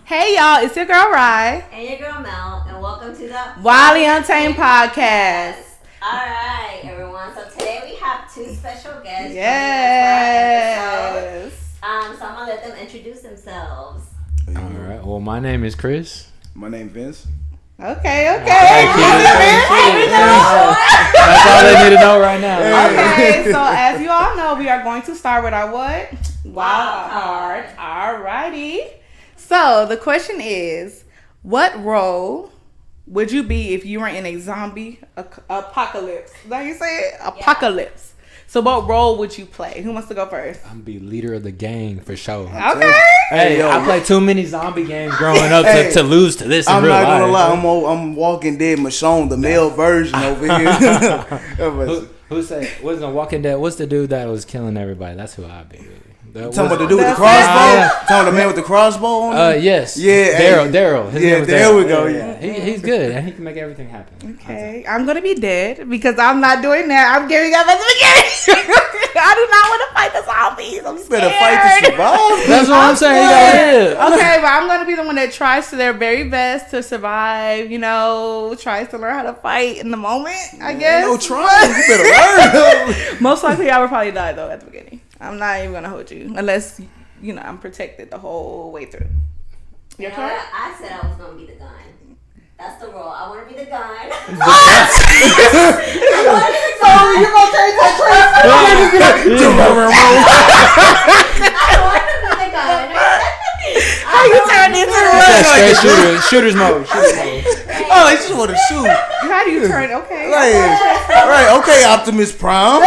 Hey y'all, it's your girl Rye And your girl Mel, and welcome to the Wildly Untamed Podcast. Alright, everyone. So today we have two special guests. Yes. So I'm gonna let them introduce themselves. Alright, well, my name is Chris. My name Vince. Okay. That's all they need to know right now. Okay, so as you all know, we are going to start with our what? Wild card. Alrighty. So the question is, what role would you be if you were in a zombie apocalypse? Is that how you say it? Apocalypse. So what role would you play? Who wants to go first? I'm be leader of the gang for sure. Okay. Hey, I played too many zombie games growing up to lose to this in I'm real not life. gonna lie, I'm Walking Dead Michonne, the male version over here. Who said, wasn't a Walking Dead? What's the dude that was killing everybody? That's who I'd be. Talking about the dude with the crossbow? Talking about the man with the crossbow on him? Yes. Yeah. Daryl. Yeah, there we go. Yeah. He's good, and he can make everything happen. Okay, I'm gonna be dead because I'm not doing that. I'm giving up at the beginning. I do not want to fight the zombies. I'm scared. Better fight to survive. That's what I'm saying. You gotta live. Okay, but I'm gonna be the one that tries to their very best to survive. You know, tries to learn how to fight in the moment. I guess. No trying. You better learn. Most likely, I would probably die though at the beginning. I'm not even gonna hold you unless I'm protected the whole way through. Your turn. I said I was gonna be the gun. That's the role. I want to be the gun. So you're gonna take that I want to be the gun. How you turn into Shooters mode. Oh, they just want to shoot. How do you turn? Okay. Right. Okay, Optimus Prime.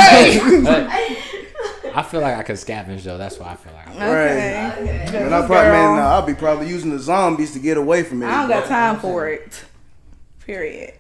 I feel like I could scavenge though. That's why I feel like. Okay. And I'll be probably using the zombies to get away from it. I don't got time for it. Period.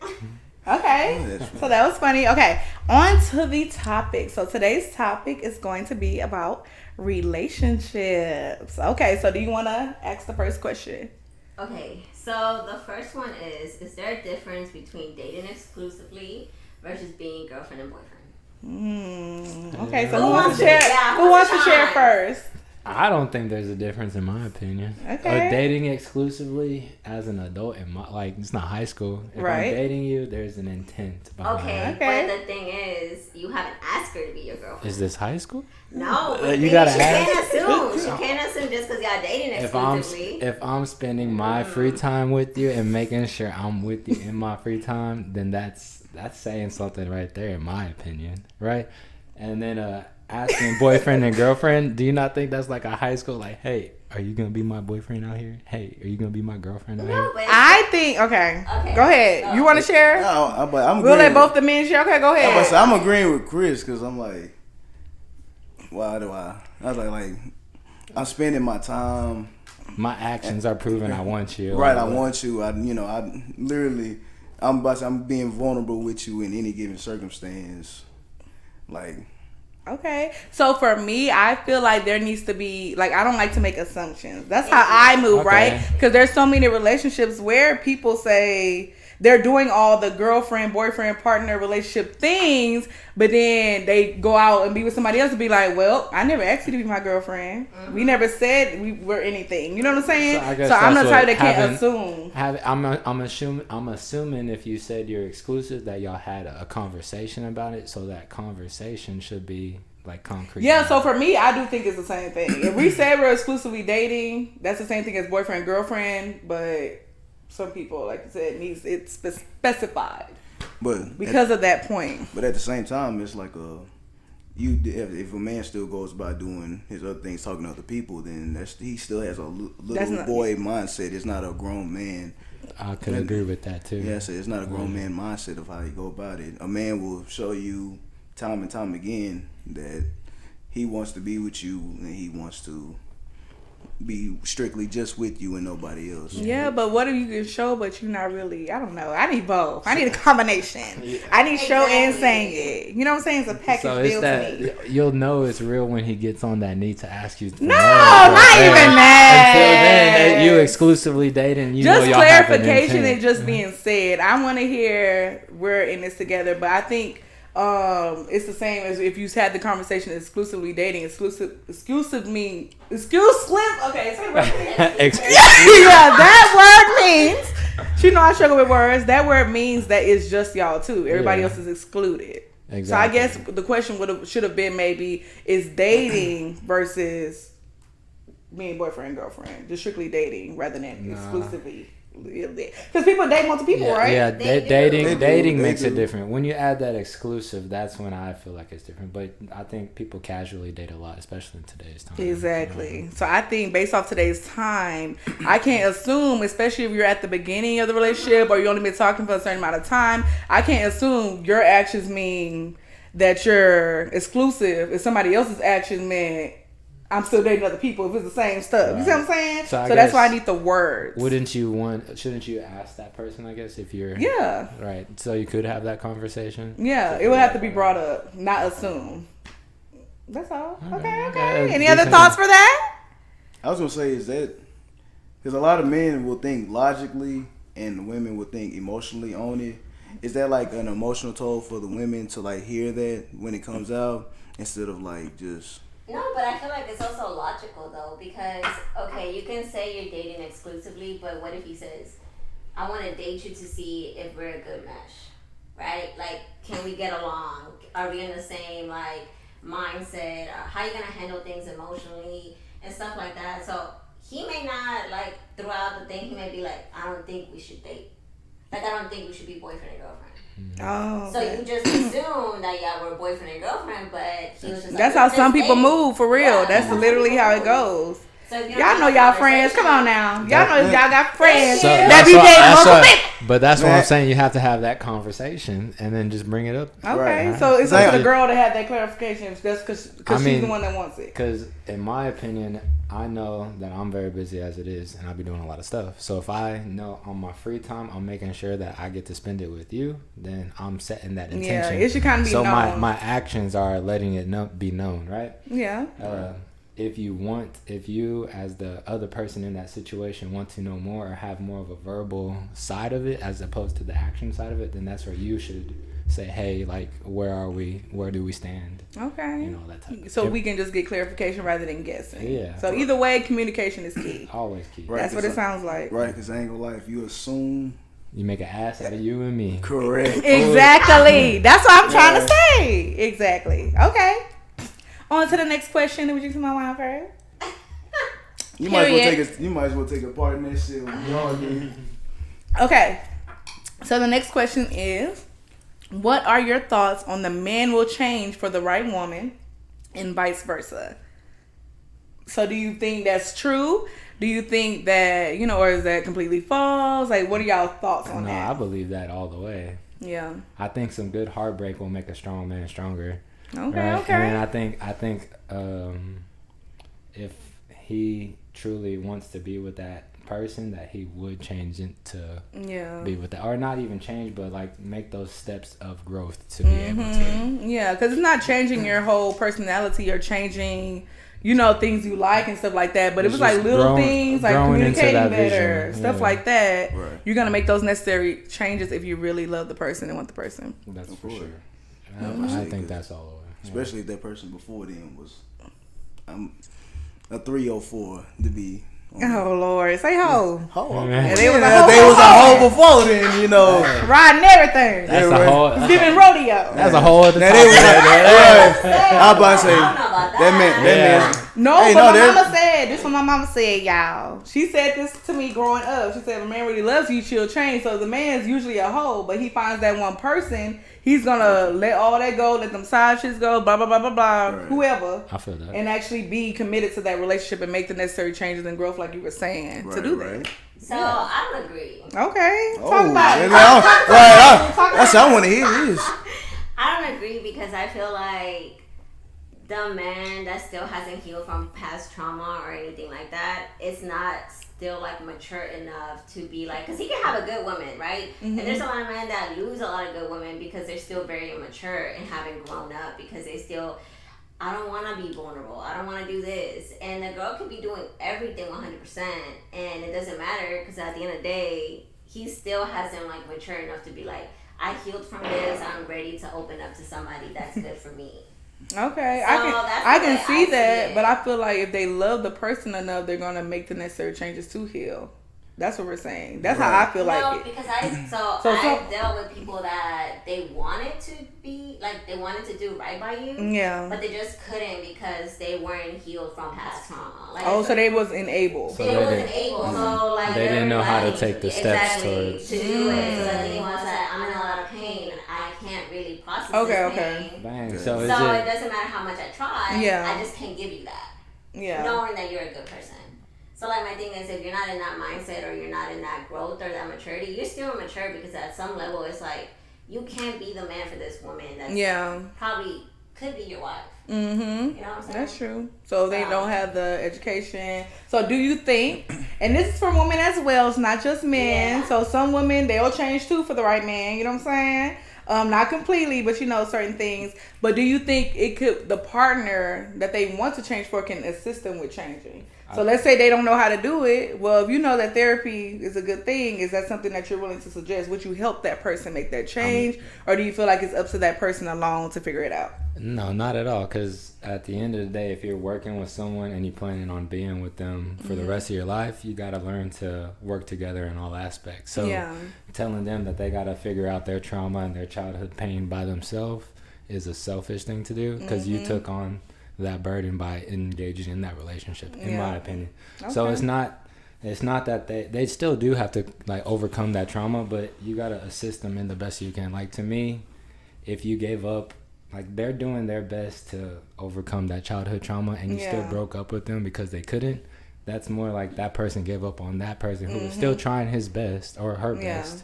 Okay. So that was funny. Okay. On to the topic. So today's topic is going to be about relationships. Okay. So do you want to ask the first question? Okay. So the first one is there a difference between dating exclusively versus being girlfriend and boyfriend? Okay, so who wants to share? Who wants to share first? I don't think there's a difference in my opinion. Okay. Dating exclusively as an adult, it's not high school. If Right. I'm dating you, there's an intent behind it. Okay. But the thing is, you haven't asked her to be your girlfriend. Is this high school? No, You gotta she ask. can't assume. She can't assume just because y'all dating exclusively. If I'm spending my free time with you and making sure I'm with you in my free time, then that's saying something right there, in my opinion, right? And then asking boyfriend and girlfriend, do you not think that's like a high school, like, hey, are you gonna be my boyfriend out here? Hey, are you gonna be my girlfriend out here? I think. Okay. Go ahead. You want to share? No, We'll let both the men share. Okay, go ahead. I'm agreeing with Chris because I'm like, why do I? I was like, I'm spending my time. My actions are proving I want you. Right, I want you. I'm being vulnerable with you in any given circumstance. Like. Okay. So for me, I feel like there needs to be, like, I don't like to make assumptions. That's how I move, right? Because there's so many relationships where people say they're doing all the girlfriend, boyfriend, partner relationship things, but then they go out and be with somebody else and be like, well, I never asked you to be my girlfriend. Mm-hmm. We never said we were anything. You know what I'm saying? So I'm the type that can't assume. I'm assuming if you said you're exclusive that y'all had a conversation about it, so that conversation should be like concrete. Yeah, so for me, I do think it's the same thing. If we say we're exclusively dating, that's the same thing as boyfriend, girlfriend, but some people, like you said, needs it specified. But because of that point. But at the same time, it's like if a man still goes by doing his other things, talking to other people, then he still has a little boy mindset. It's not a grown man. I could agree with that too. Yeah, so it's not a grown man mindset of how you go about it. A man will show you time and time again that he wants to be with you and he wants to be strictly just with you and nobody else. Yeah, but what if you can show but you're not really? I don't know. I need both. I need a combination. I need show and saying it. You know what I'm saying? It's a package deal to me. You'll know it's real when he gets on that need to ask you. No, not even that. Until then, you exclusively dating. Just clarification and just being said. I want to hear we're in this together, but I think it's the same as if you had the conversation exclusively dating. Exclusive. Okay, say the word. Yeah, that word means. You know, I struggle with words. That word means that it's just y'all two. Everybody else is excluded. Exactly. So I guess the question should have been maybe is dating versus being boyfriend and girlfriend, just strictly dating rather than exclusively. Because people date multiple people, right? Yeah, dating makes it different. When you add that exclusive, that's when I feel like it's different. But I think people casually date a lot, especially in today's time. Exactly. So I think based off today's time, I can't assume, especially if you're at the beginning of the relationship or you only been talking for a certain amount of time, I can't assume your actions mean that you're exclusive if somebody else's actions meant I'm still dating other people if it's the same stuff. Right. You see what I'm saying? So that's why I need the words. Shouldn't you ask that person, I guess, if you're... Yeah. Right. So you could have that conversation? Yeah. It would have to be brought up, not assume. That's all. Okay. Any other thoughts for that? I was going to say is that... Because a lot of men will think logically and women will think emotionally on it. Is that like an emotional toll for the women to like hear that when it comes out instead of like just... No, but I feel like it's also logical though because, okay, you can say you're dating exclusively, but what if he says, I want to date you to see if we're a good mesh, right? Like, can we get along? Are we in the same, like, mindset? How are you going to handle things emotionally and stuff like that? So he may not, like, throughout the thing, he may be like, I don't think we should date. Like, I don't think we should be boyfriend and girlfriend. Oh, so you just assume that we're boyfriend and girlfriend, but he was just that's how some people move for real. Yeah, that's literally how it goes. So y'all know y'all friends. Come on now, y'all know y'all got friends that be dating multiple people. But that's what I'm saying. You have to have that conversation and then just bring it up. Okay, right. So it's up to the girl to have that clarification. That's because she's the one that wants it. Because in my opinion, I know that I'm very busy as it is, and I'll be doing a lot of stuff. So if I know on my free time, I'm making sure that I get to spend it with you, then I'm setting that intention. Yeah, it should kind of be known. So my actions are letting it be known, right? Yeah. If you as the other person in that situation want to know more or have more of a verbal side of it as opposed to the action side of it, then that's where you should say, hey, like, where are we? Where do we stand? Okay. You know, that type of so we can just get clarification rather than guessing. Yeah. So either way, communication is key. Always key. Right, that's what it sounds like. Right, because I ain't gonna lie, if you assume... You make an ass out of you and me. Correct. Exactly. That's what I'm trying to say. Exactly. Okay. On to the next question. Did we drink some more wine first? You might as well take a part in that shit. Okay. So the next question is, what are your thoughts on the man will change for the right woman and vice versa? So do you think that's true? Do you think that, or is that completely false? Like, what are y'all thoughts on that? No, I believe that all the way. Yeah. I think some good heartbreak will make a strong man stronger. Okay, right? okay. And I think if he truly wants to be with that person, that he would change it to be with that, or not even change, but like make those steps of growth to be able to. Yeah, because it's not changing your whole personality or changing, things you like and stuff like that. But it was like little things like communicating better, stuff like that. Right. You're gonna make those necessary changes if you really love the person and want the person. That's for sure. I think that's all over. Especially if that person before then was a 304 to be. Oh Lord, say ho. Ho. Yeah, they was a hoe before then, riding everything. That's a whole. It's giving rodeo. That's a whole other topic. I was about to say that man. No, but my mama said this. What my mama said, y'all. She said this to me growing up. She said, "If a man really loves you, she'll change." So the man's usually a hoe, but he finds that one person. He's gonna let all that go, let them side shits go, blah blah blah blah blah, right. Whoever. I feel that. And actually be committed to that relationship and make the necessary changes and growth, like you were saying, to do that. So I don't agree. Okay, talk about it. I want to hear this. I don't agree because I feel like the man that still hasn't healed from past trauma or anything like that is not still like mature enough to be like, because he can have a good woman, right? Mm-hmm. And there's a lot of men that lose a lot of good women because they're still very immature and haven't grown up because they still, I don't want to be vulnerable, I don't want to do this, and the girl could be doing everything 100% and it doesn't matter because at the end of the day he still hasn't like matured enough to be like, I healed from this. I'm ready to open up to somebody that's good for me. Okay, So I can see that, it. but I feel like if they love the person enough, they're gonna make the necessary changes to heal. That's what we're saying. That's how I feel like it. Because I dealt with people that they wanted to be like they wanted to do right by you, but they just couldn't because they weren't healed from past trauma. Like, so they wasn't able. They wasn't able. So like they didn't know how to take the steps towards to do it. So then he was like, I'm in a lot of pain. I can't really process this pain. Bang. So it doesn't matter how much I try. I just can't give you that. Knowing that you're a good person. So like my thing is, if you're not in that mindset or you're not in that growth or that maturity, you're still immature because at some level it's like you can't be the man for this woman that's probably could be your wife. Mm-hmm. You know what I'm saying? That's true. So they don't have the education. So do you think, and this is for women as well, it's not just men. Yeah. So some women, they'll change too for the right man. You know what I'm saying? Not completely, but certain things. But do you think the partner that they want to change for can assist them with changing? So let's say they don't know how to do it. Well, if you know that therapy is a good thing, is that something that you're willing to suggest? Would you help that person make that change? Or do you feel like it's up to that person alone to figure it out? No, not at all. Because at the end of the day, if you're working with someone and you're planning on being with them for the rest of your life, you got to learn to work together in all aspects. So telling them that they got to figure out their trauma and their childhood pain by themselves is a selfish thing to do because you took on that burden by engaging in that relationship, in my opinion. Okay. So it's not that they still do have to like overcome that trauma, but you got to assist them in the best you can. Like to me, if you gave up, like they're doing their best to overcome that childhood trauma and you still broke up with them because they couldn't, that's more like that person gave up on that person who was still trying his best or her best,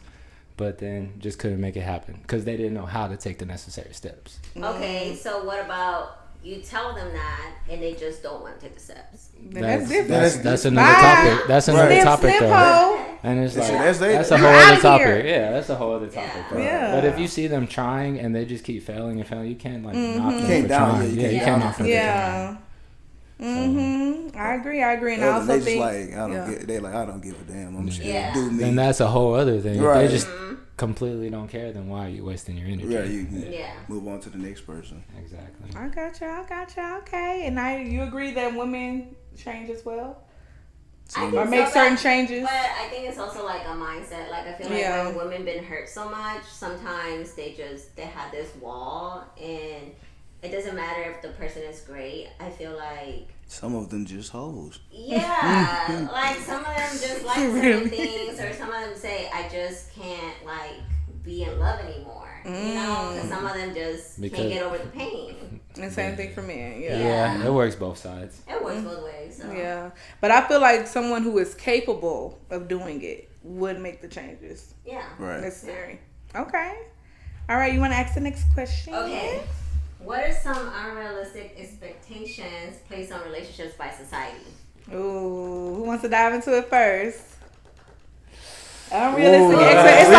but then just couldn't make it happen because they didn't know how to take the necessary steps. Okay, so what about you tell them that and they just don't want to take the steps? That's different. That's another topic. That's another topic though. And it's like that's a whole other topic. Yeah, that's a whole other topic. Yeah. But if you see them trying and they just keep failing and failing, you can't like knock them for trying. Yeah, you can't knock them for trying. I agree. And I also they think I don't give a damn. I'm just gonna do me. Then that's a whole other thing. Right. If they just completely don't care, then why are you wasting your energy? Yeah, you move on to the next person. Exactly. I got you. Okay, and you agree that women change as well, or make certain changes. But I think it's also like a mindset. Like I feel like when women been hurt so much, sometimes they have this wall, and it doesn't matter if the person is great. I feel like some of them just hoes. Yeah, like some of them just like certain things, or some of them say, I just can't like be in love anymore. You know, because some of them just can't get over the pain. And same thing for men. Yeah, it works both sides. It works both ways. So. Yeah, but I feel like someone who is capable of doing it would make the changes. Yeah, necessary. Yeah. Okay, all right. You want to ask the next question? Okay. What are some unrealistic expectations placed on relationships by society? Ooh, who wants to dive into it first? Unrealistic expectations.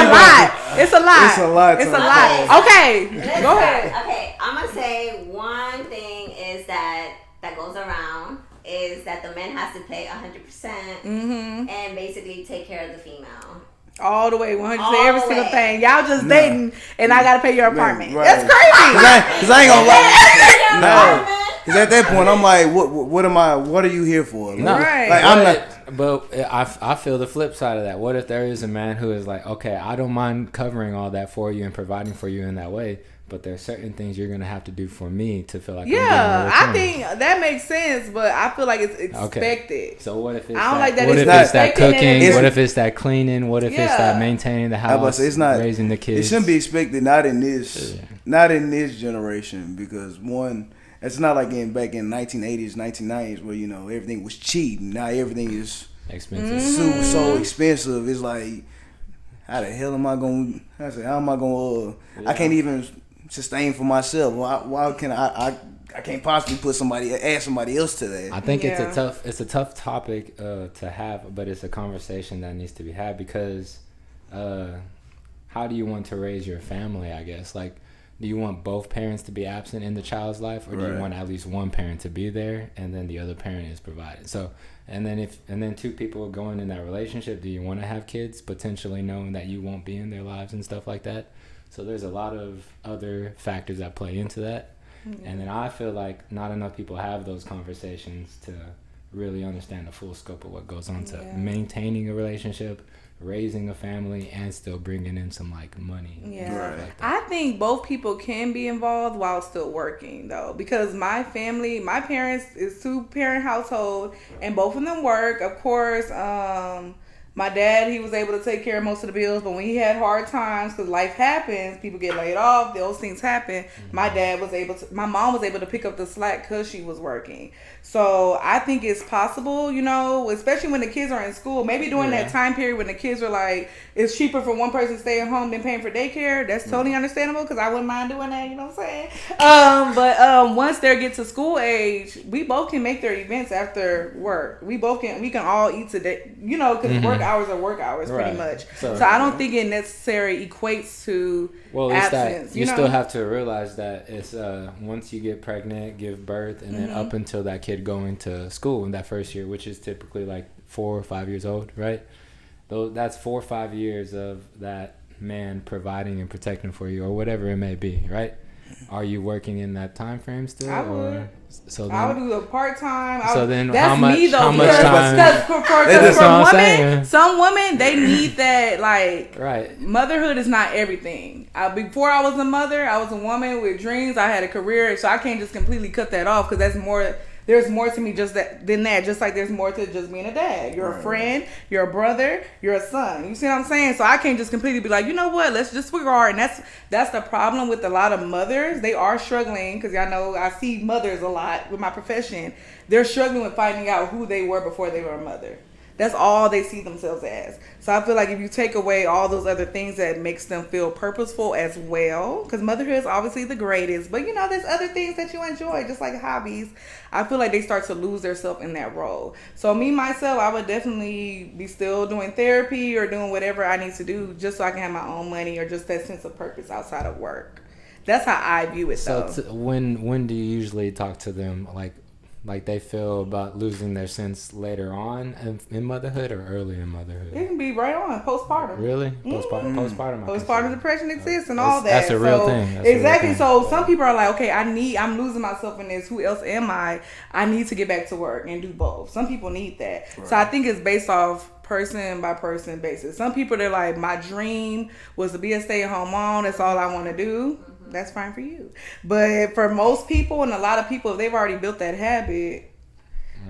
It's a lot. Okay, go ahead. Okay, I'm gonna say one thing is that goes around is that the man has to pay 100% and basically take care of the female. All the way, 100% every single thing. Y'all just dating, and I gotta pay your apartment. That's crazy. Cause I ain't gonna lie. No. Cause at that point, I'm like, what are you here for? No, like I'm not. But I feel the flip side of that. What if there is a man who is like, okay, I don't mind covering all that for you and providing for you in that way, but there are certain things you're gonna have to do for me to feel like I think that makes sense, but I feel like it's expected. Okay. So what if it's I don't like that. What if it's that cooking? What if it's that cleaning? What if it's that maintaining the house? It's not raising the kids. It shouldn't be expected. Not in this generation, because one, it's not like back in 1980s, 1990s where everything was cheap. Now everything is expensive. So expensive. It's like, how the hell am I going? How am I going? I can't even sustain for myself. Why can I can't possibly ask somebody else to that. I think it's a tough topic to have, but it's a conversation that needs to be had because how do you want to raise your family? I guess like. Do you want both parents to be absent in the child's life, or do you want at least one parent to be there and then the other parent is provided? So, and then two people going in that relationship, do you want to have kids potentially knowing that you won't be in their lives and stuff like that? So there's a lot of other factors that play into that. And then I feel like not enough people have those conversations to really understand the full scope of what goes on to maintaining a relationship, raising a family, and still bringing in some like money. Yeah, like I think both people can be involved while still working though, because my parents is 2-parent household, and both of them work. Of course, my dad, he was able to take care of most of the bills, but when he had hard times, because life happens, people get laid off, those things happen. My mom was able to pick up the slack because she was working. So I think it's possible, you know, especially when the kids are in school, maybe during that time period when the kids are like, it's cheaper for one person to stay at home than paying for daycare. That's totally understandable, because I wouldn't mind doing that, you know what I'm saying? But once they get to school age, we both can make their events after work. We can all eat today, you know, because work hours are work hours pretty much. So I don't think it necessarily equates to absence. You still have to realize that it's once you get pregnant, give birth, and then up until that kid going to school in that first year, which is typically like 4 or 5 years old, right? That's 4 or 5 years of that man providing and protecting for you, or whatever it may be, right? Are you working in that time frame still? I would. So then, I would do a part-time. So then that's how much, me though, how much time? Because for women, some women, they need that, like, motherhood is not everything. Before I was a mother, I was a woman with dreams. I had a career, so I can't just completely cut that off, because that's more. There's more to me than that. Just like there's more to just being a dad. You're a friend. You're a brother. You're a son. You see what I'm saying? So I can't just completely be like, you know what? Let's just disregard. And that's the problem with a lot of mothers. They are struggling, because y'all know I see mothers a lot with my profession. They're struggling with finding out who they were before they were a mother. That's all they see themselves as. So I feel like if you take away all those other things that makes them feel purposeful as well, because motherhood is obviously the greatest, but you know, there's other things that you enjoy, just like hobbies. I feel like they start to lose themselves in that role. So me, myself, I would definitely be still doing therapy or doing whatever I need to do just so I can have my own money, or just that sense of purpose outside of work. That's how I view it, though. So when do you usually talk to them, like they feel about losing their sense later on in motherhood, or early in motherhood? It can be right on postpartum. Really? Postpartum depression exists and all that. That's a real thing. Exactly. So some people are like, okay, I'm losing myself in this. Who else am I? I need to get back to work and do both. Some people need that. Right. So I think it's based off person by person basis. Some people, they're like, my dream was to be a stay-at-home mom. That's all I want to do. That's fine for you. But for most people, and a lot of people, if they've already built that habit,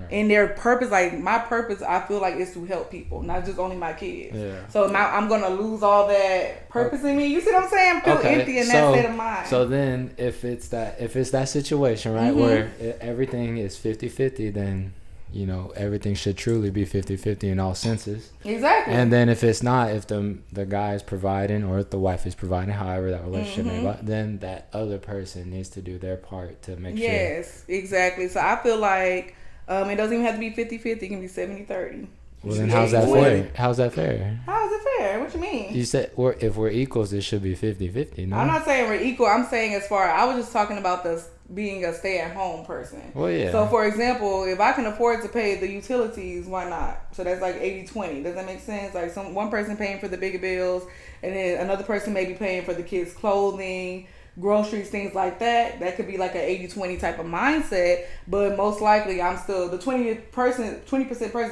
and their purpose, like my purpose, I feel like is to help people, not just only my kids. Yeah. So now I'm going to lose all that purpose in me. You see what I'm saying? I feel empty in that state of mind. So then if it's that situation, right, where everything is 50-50, then, you know, everything should truly be 50-50 in all senses. Exactly. And then if it's not, if the guy is providing, or if the wife is providing, however that relationship may be, then that other person needs to do their part to make sure. Yes, exactly. So I feel like it doesn't even have to be 50-50. It can be 70-30. Well, then how's that fair? How's that fair? How is it fair? What you mean? You said if we're equals, it should be 50-50, no? I'm not saying we're equal. I'm saying I was just talking about being a stay-at-home person. Well, yeah. So, for example, if I can afford to pay the utilities, why not? So that's like 80-20. Does that make sense? Like one person paying for the bigger bills, and then another person may be paying for the kids' clothing, groceries, things like that. That could be like an 80-20 type of mindset. But most likely, I'm still the 20% person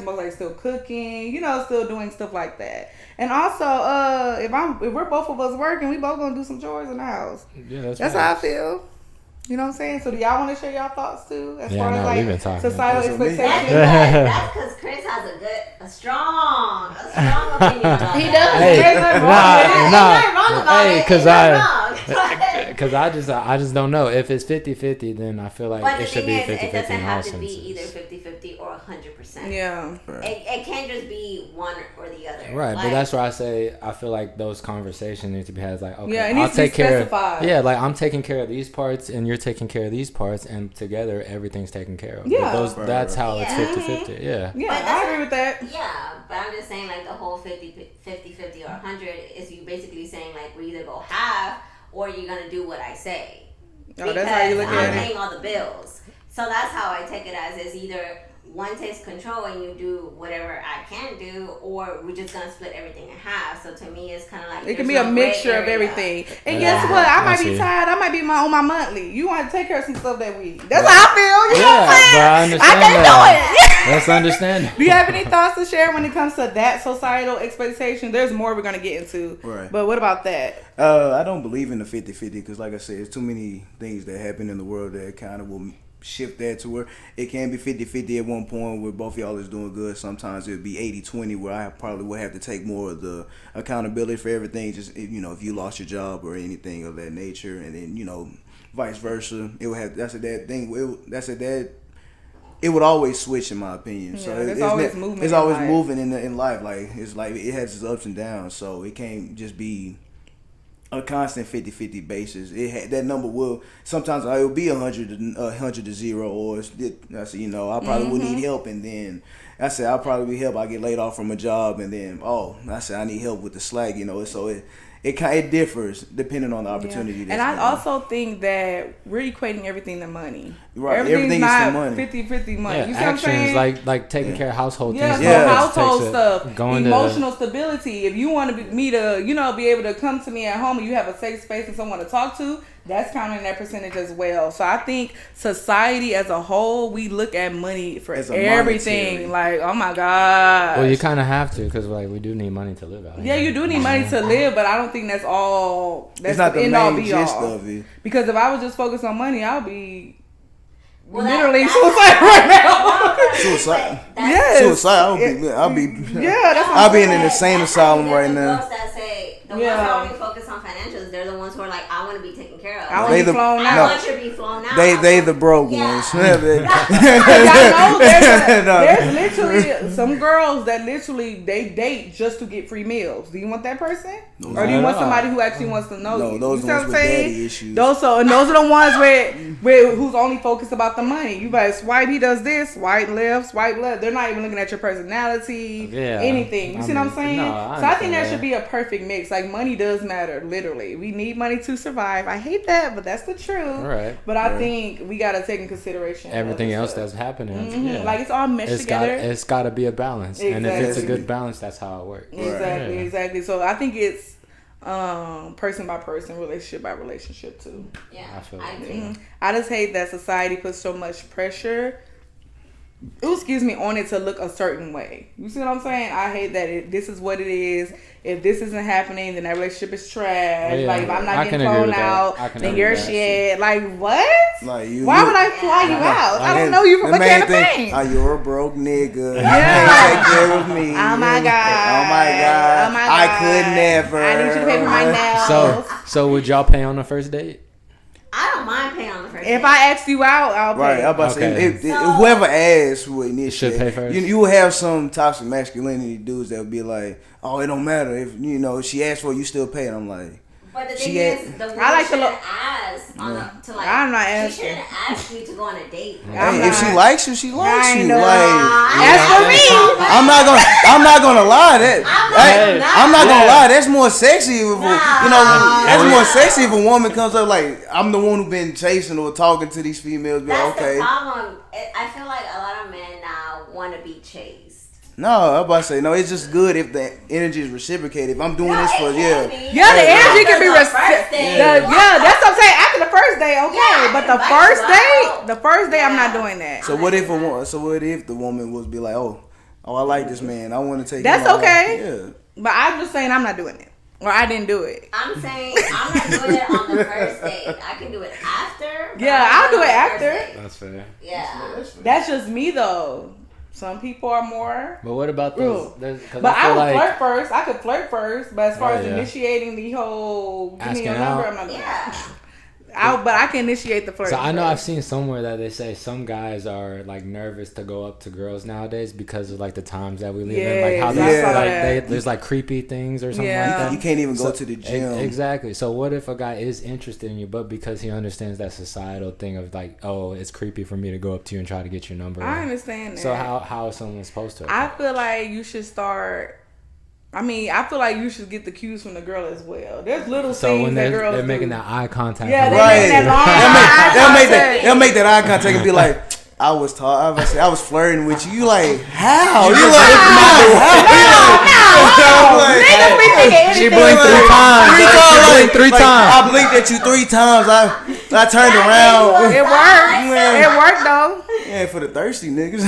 most likely still cooking, you know, still doing stuff like that. And also, if we're both of us working, we both gonna do some chores in the house. Yeah, that's how I feel. You know what I'm saying? So do y'all want to share y'all thoughts too? As far as like societal expectations? That's because Chris has a strong opinion about He that. does. Because I just don't know. If it's 50-50, then I feel like it should be 50-50 it doesn't in all have to senses. be either 50-50 or 100%. Yeah. Right. It can't just be one or the other. Right, but that's why I say I feel like those conversations need to be had. Like, okay, yeah, it needs to be specified. Like I'm taking care of these parts and you're taking care of these parts, and together everything's taken care of. Yeah. But that's how it's 50-50. Yeah. Yeah, I agree with that. Yeah, but I'm just saying like the whole 50-50 or 100 is you basically saying like we either go half or you're going to do what I say. Oh, that's how you look at it. I'm paying all the bills. So that's how I take it as is either one takes control and you do whatever I can do, or we're just gonna split everything in half. So to me, it's kind of like it can be a mixture of everything. And guess what? I might be tired. I might be on my monthly. You want to take care of some stuff that week. That's how I feel. You know what I'm saying? I can't do it. That's understandable. Do you have any thoughts to share when it comes to that societal expectation? There's more we're gonna get into. Right. But what about that? I don't believe in the 50-50 because, like I said, there's too many things that happen in the world that kind of will shift that to where it can be 50-50 at one point where both y'all is doing good. Sometimes it would be 80-20 where I probably would have to take more of the accountability for everything. Just, you know, if you lost your job or anything of that nature, and then, you know, vice versa, it would have, it would always switch in my opinion. Yeah, so it's always moving. It's always moving in life. Like, it's like it has its ups and downs. So it can't just be a constant 50-50 basis. That number will sometimes it will be 100 to 0, or I said, you know, I probably would need help, and then I said I'll probably need help. I get laid off from a job, and then I said I need help with the slack, you know. So it differs depending on the opportunity. And I also think that we're equating everything to money. Right, everything's not money. 50-50 money. Yeah, you see actions what I'm saying? like taking care of household things. So household stuff, emotional stability. If you want me to, you know, be able to come to me at home and you have a safe space and someone to talk to, that's counting that percentage as well. So I think society as a whole, we look at money for everything. Like, oh my God. Well, you kind of have to, because like we do need money to live out here. Yeah, you do need money to live, but I don't think that's all. That's not the end all main be gist all. of it. Because if I was just focused on money, I'll be literally suicide right now. Suicide. Yes. Suicide. I'll be in an insane asylum right now. The ones that only focus on financials, they're the ones who are like, I want to be taken care of. I want to be flown out. I want you to be flown out. They the broke ones. Y'all know there's literally some girls that literally they date just to get free meals. Do you want that person? Or do you want somebody who actually wants to know you? Those ones with daddy issues. Those are the ones where who's only focused about the money. You better swipe, he does this, swipe left, swipe left. They're not even looking at your personality, anything. You see what I'm saying? So I think that should be a perfect mix. Like, money does matter, literally. We need money to survive. I hate that, but that's the truth. Right. But I think we got to take in consideration everything else that's happening. Mm-hmm. Yeah. Like, it's all meshed together. It's got to be a balance. Exactly. And if it's a good balance, that's how it works. Exactly. So I think it's person by person, relationship by relationship too. Yeah, I agree. I just hate that society puts so much pressure on it to look a certain way. You see what I'm saying? I hate that this is what it is. If this isn't happening, then that relationship is trash. Yeah, like, if I'm not getting thrown out, then you're shit. Like, what? Like, why would I fly you out? I don't know you from a can of paint. You're a broke nigga. Yeah. You can't take care of me. Oh my God. I could never. I need you to pay for my nails. So would y'all pay on the first date? I don't mind paying on the first date. If I ask you out, I'll pay. Right, I'm about to say, if whoever asks will initiate. Should pay first. You will have some toxic masculinity dudes that will be like, oh, it don't matter if she asks for it, you still pay. And I'm like, but the thing is, the woman shouldn't ask I'm not asking. She shouldn't ask you to go on a date. If she likes you, she likes you. As for me, I'm not gonna lie. I'm not gonna lie. That's more sexy. That's more sexy if a woman comes up like, I'm the one who been chasing or talking to these females. That's the problem. I feel like a lot of men now want to be chased. No, I'm about to say, no, it's just good if the energy is reciprocated. If I'm doing this for, the energy can be reciprocated. That's what I'm saying. After the first day, okay. But the first day, I'm not doing that. So what if the woman was be like, oh, I like this man. I want to take That's him okay. Yeah. But I'm just saying I'm not doing it. Or I didn't do it. I'm saying I'm not doing it on the first date. I can do it after. Yeah, I'll do it after. That's fair. Yeah. That's just me, though. Some people are more. But what about those? But I would flirt first. I could flirt first. But as far as initiating the whole give me your number, I'm not doing that. But I can initiate the flirt. So I know I've seen somewhere that they say some guys are like nervous to go up to girls nowadays because of like the times that we live in, like how there's like creepy things or something like that. You can't even go to the gym. Exactly. So what if a guy is interested in you, but because he understands that societal thing of like, oh, it's creepy for me to go up to you and try to get your number. I understand that. So how is someone supposed to? I feel like you should start. I feel like you should get the cues from the girl as well. There's little things that girls they're making that eye contact. Yeah, they're making that long they'll make that eye contact and be like, I was flirting with you. You like, how? You like, She blinked 3 times. Three times. I blinked at you 3 times. I turned around. It worked. It worked though. Yeah, for the thirsty niggas.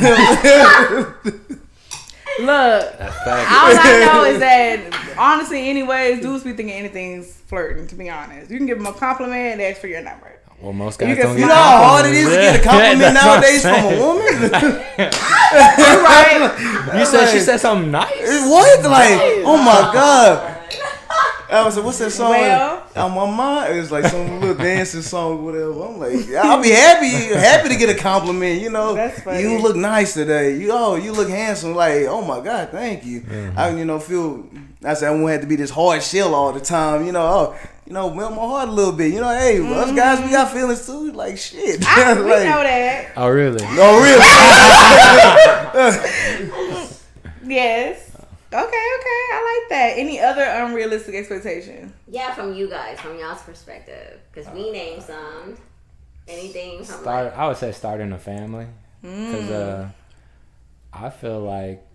Look, all I know is that honestly, anyways, dudes be thinking anything's flirting. To be honest, you can give them a compliment and ask for your number. Well, most guys don't You get know how hard it is to get a compliment nowadays from a woman. You're right. You said she said something nice. What? Like, oh my god. I was like, what's that song? Well, on my mind, it was like some little dancing song, whatever. I'm like, I'll be happy to get a compliment. You know, that's funny. You look nice today. You look handsome. Like, oh my god, thank you. Mm-hmm. I said I won't have to be this hard shell all the time. Melt my heart a little bit. Hey, us guys, we got feelings too. Like shit. We know that. Oh really? Yes. Okay. I like that. Any other unrealistic expectation? Yeah, from you guys, from y'all's perspective, because we named some. Anything from I would say starting a family, because I feel like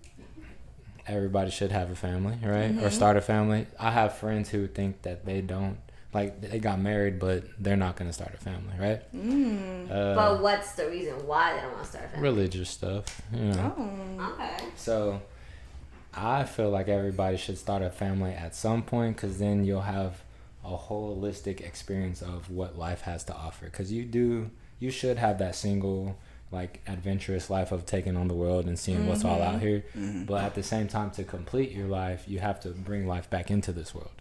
everybody should have a family, right? Or start a family. I have friends who think that they don't. Like, they got married, but they're not going to start a family, right? But what's the reason why they don't want to start a family? Religious stuff, Okay. So, I feel like everybody should start a family at some point, because then you'll have a holistic experience of what life has to offer. Because you should have that single, like, adventurous life of taking on the world and seeing what's all out here. But at the same time, to complete your life, you have to bring life back into this world.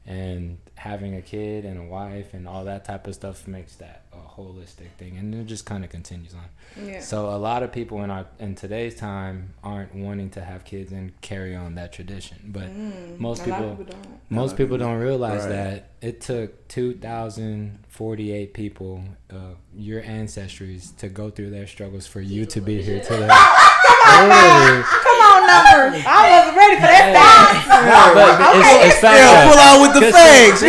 And having a kid and a wife and all that type of stuff makes that a holistic thing, and it just kind of continues on. Yeah. So a lot of people in today's time aren't wanting to have kids and carry on that tradition, but most people don't realize that it took 2,048 people, your ancestries, to go through their struggles for you to be here today. Come on, numbers. I wasn't ready for that. It's fact. Pull out with the facts.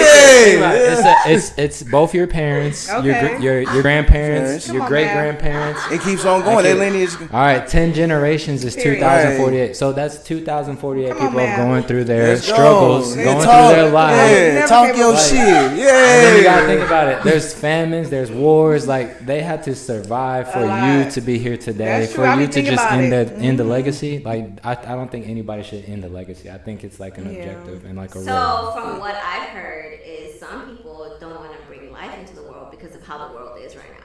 It's both your parents, your grandparents, your great grandparents. It keeps on going. That lineage. All right, 10 generations is 2,048. So that's 2,048 people going through their struggles, going through their lives. Yeah, talk your shit. Yeah. And then you gotta think about it. There's famines, there's wars. Like, they had to survive for you to be here today, for you to just end the legacy. Like, I don't think anybody should end the legacy. I think it's like an objective and like a role. From what I've heard is some people don't want to bring life into the world because of how the world is right now.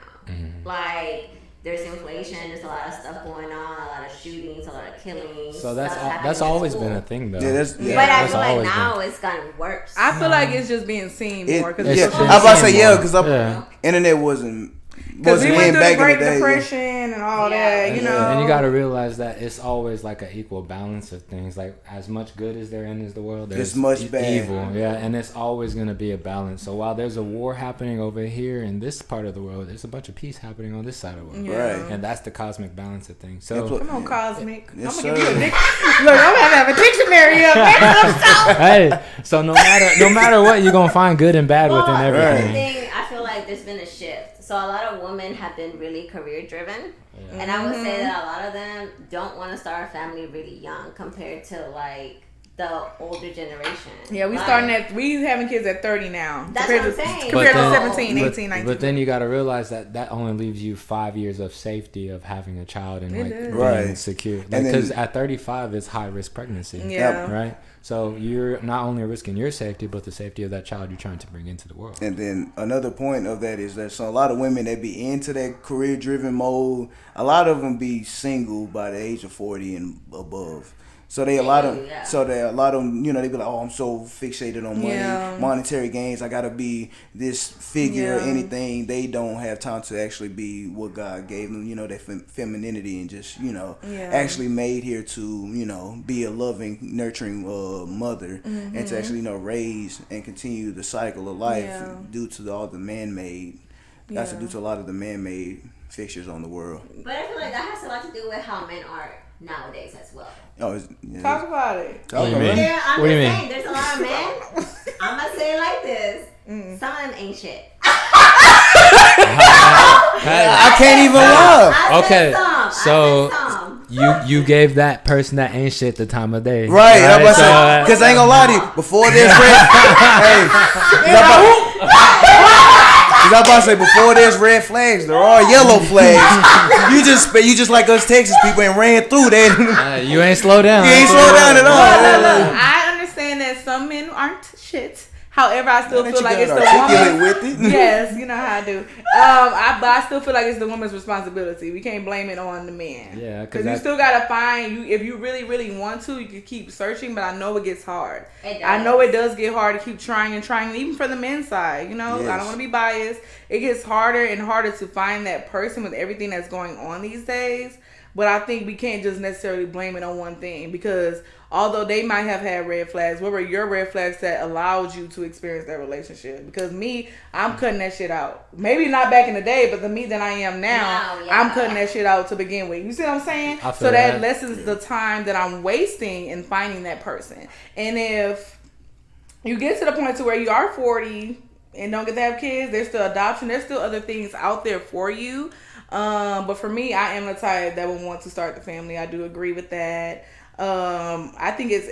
Like, there's inflation, there's a lot of stuff going on, a lot of shootings, a lot of killings. So that's always been a thing, though. But I feel like now it's gotten worse. I feel like it's just being seen more. I was about to say because internet wasn't. Because we went through the Great Depression and all that, you know. And you got to realize that it's always like an equal balance of things. Like, as much good as there is the world, there's much bad. Evil. Yeah, and it's always going to be a balance. So while there's a war happening over here in this part of the world, there's a bunch of peace happening on this side of the world. Yeah. Right. And that's the cosmic balance of things. So come on, cosmic. Yes, I'm going to give you a dictionary. Look, I'm going to have a dictionary up there. Hey, so no matter what, you're going to find good and bad within everything. I feel like there's been a shift. So a lot of women have been really career driven, and I would say that a lot of them don't want to start a family really young compared to like the older generation. Yeah, we having kids at 30 now. That's what I'm saying. Compared to 17, 18, 19. But then you got to realize that only leaves you 5 years of safety of having a child and being secure. Because at 35 it's high risk pregnancy. Yeah. Right. So you're not only risking your safety, but the safety of that child you're trying to bring into the world. And then another point of that is that a lot of women that be into that career-driven mode, a lot of them be single by the age of 40 and above. So a lot of them, they be like, oh, I'm so fixated on money, monetary gains. I gotta be this figure or anything. They don't have time to actually be what God gave them, their femininity and just, actually made here to, be a loving, nurturing mother and to actually, raise and continue the cycle of life due to all the man-made. That's due to a lot of the man-made fixtures on the world. But I feel like that has a lot to do with how men are nowadays as well. Talk about it. What do you mean? I'm just saying, there's a lot of men. I'm gonna say it like this. Some of them ain't shit. I can't even love. Okay, so you gave that person that ain't shit the time of day, right? Because I ain't gonna lie to you. Before there's red, Cause I'm about to say before there's red flags, there are yellow flags. You just like us Texas people and ran through that. You ain't slow down. You ain't slow down at all. Look, I understand that some men aren't shit. However, I still feel like it's the woman. With it. Yes, you know how I do. But I still feel like it's the woman's responsibility. We can't blame it on the man. Yeah, because you still gotta find you. If you really, really want to, you can keep searching. But I know it gets hard. I know it does get hard to keep trying and trying, even for the men's side. You know, yes. I don't want to be biased. It gets harder and harder to find that person with everything that's going on these days. But I think we can't just necessarily blame it on one thing, because although they might have had red flags, what were your red flags that allowed you to experience that relationship? Because me, I'm cutting that shit out. Maybe not back in the day, but the me that I am now, I'm cutting that shit out to begin with. You see what I'm saying? So that lessens the time that I'm wasting in finding that person. And if you get to the point to where you are 40 and don't get to have kids, there's still adoption. There's still other things out there for you. But for me, I am the type that would want to start the family. I do agree with that. I think it's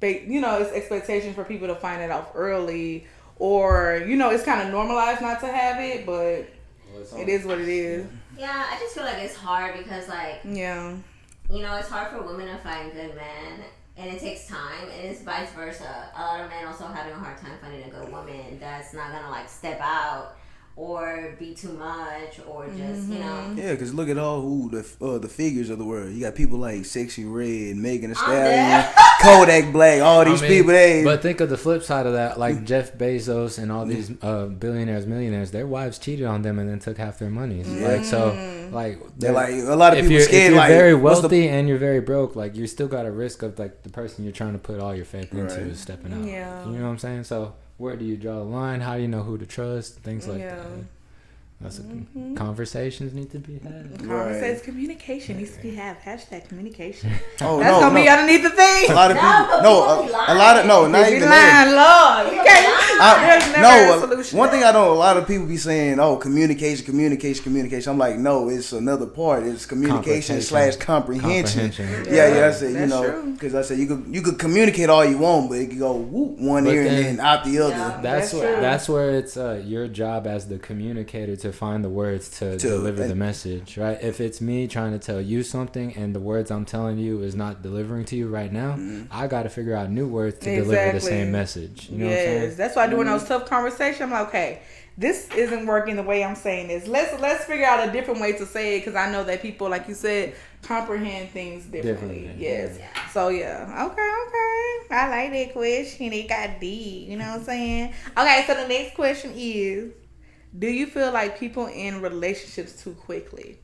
expectation for people to find it out early, or it's kind of normalized not to have it, but it is what it is. Yeah, I just feel like it's hard because it's hard for women to find good men, and it takes time, and it's vice versa. A lot of men also having a hard time finding a good woman that's not gonna step out or be too much, or just Yeah, because look at all the figures of the world. You got people like Sexy Red, Megan Thee Stallion, Kodak Black, all these people. But think of the flip side of that, like Jeff Bezos and all these billionaires, millionaires. Their wives cheated on them and then took half their money. They're like a lot of people scared. If you're very wealthy and you're very broke, you still got a risk of the person you're trying to put all your faith into is stepping out. Yeah. You know what I'm saying? So where do you draw the line? How do you know who to trust? Things like that. That's conversations need to be had. Conversations, communication needs to be had. #, communication. That's gonna be underneath the thing. A lot of people. Not even lying, Lord. You can't. There's never a solution. One thing I know, a lot of people be saying, communication. I'm like, no, it's another part. It's communication / comprehension. Yeah, I said, because I said you could communicate all you want, but it could go one ear and then out the other. Yeah, that's where it's your job as the communicator to find the words to deliver the message, right? If it's me trying to tell you something and the words I'm telling you is not delivering to you right now, I got to figure out new words to deliver the same message. You know what I'm saying? That's why during those tough conversations, I'm like, okay, this isn't working the way I'm saying this. Let's figure out a different way to say it, because I know that people, like you said, comprehend things differently. Yes. Yeah. So yeah. Okay. I like that question. It got deep. You know what I'm saying? Okay. So the next question is, do you feel like people in relationships too quickly?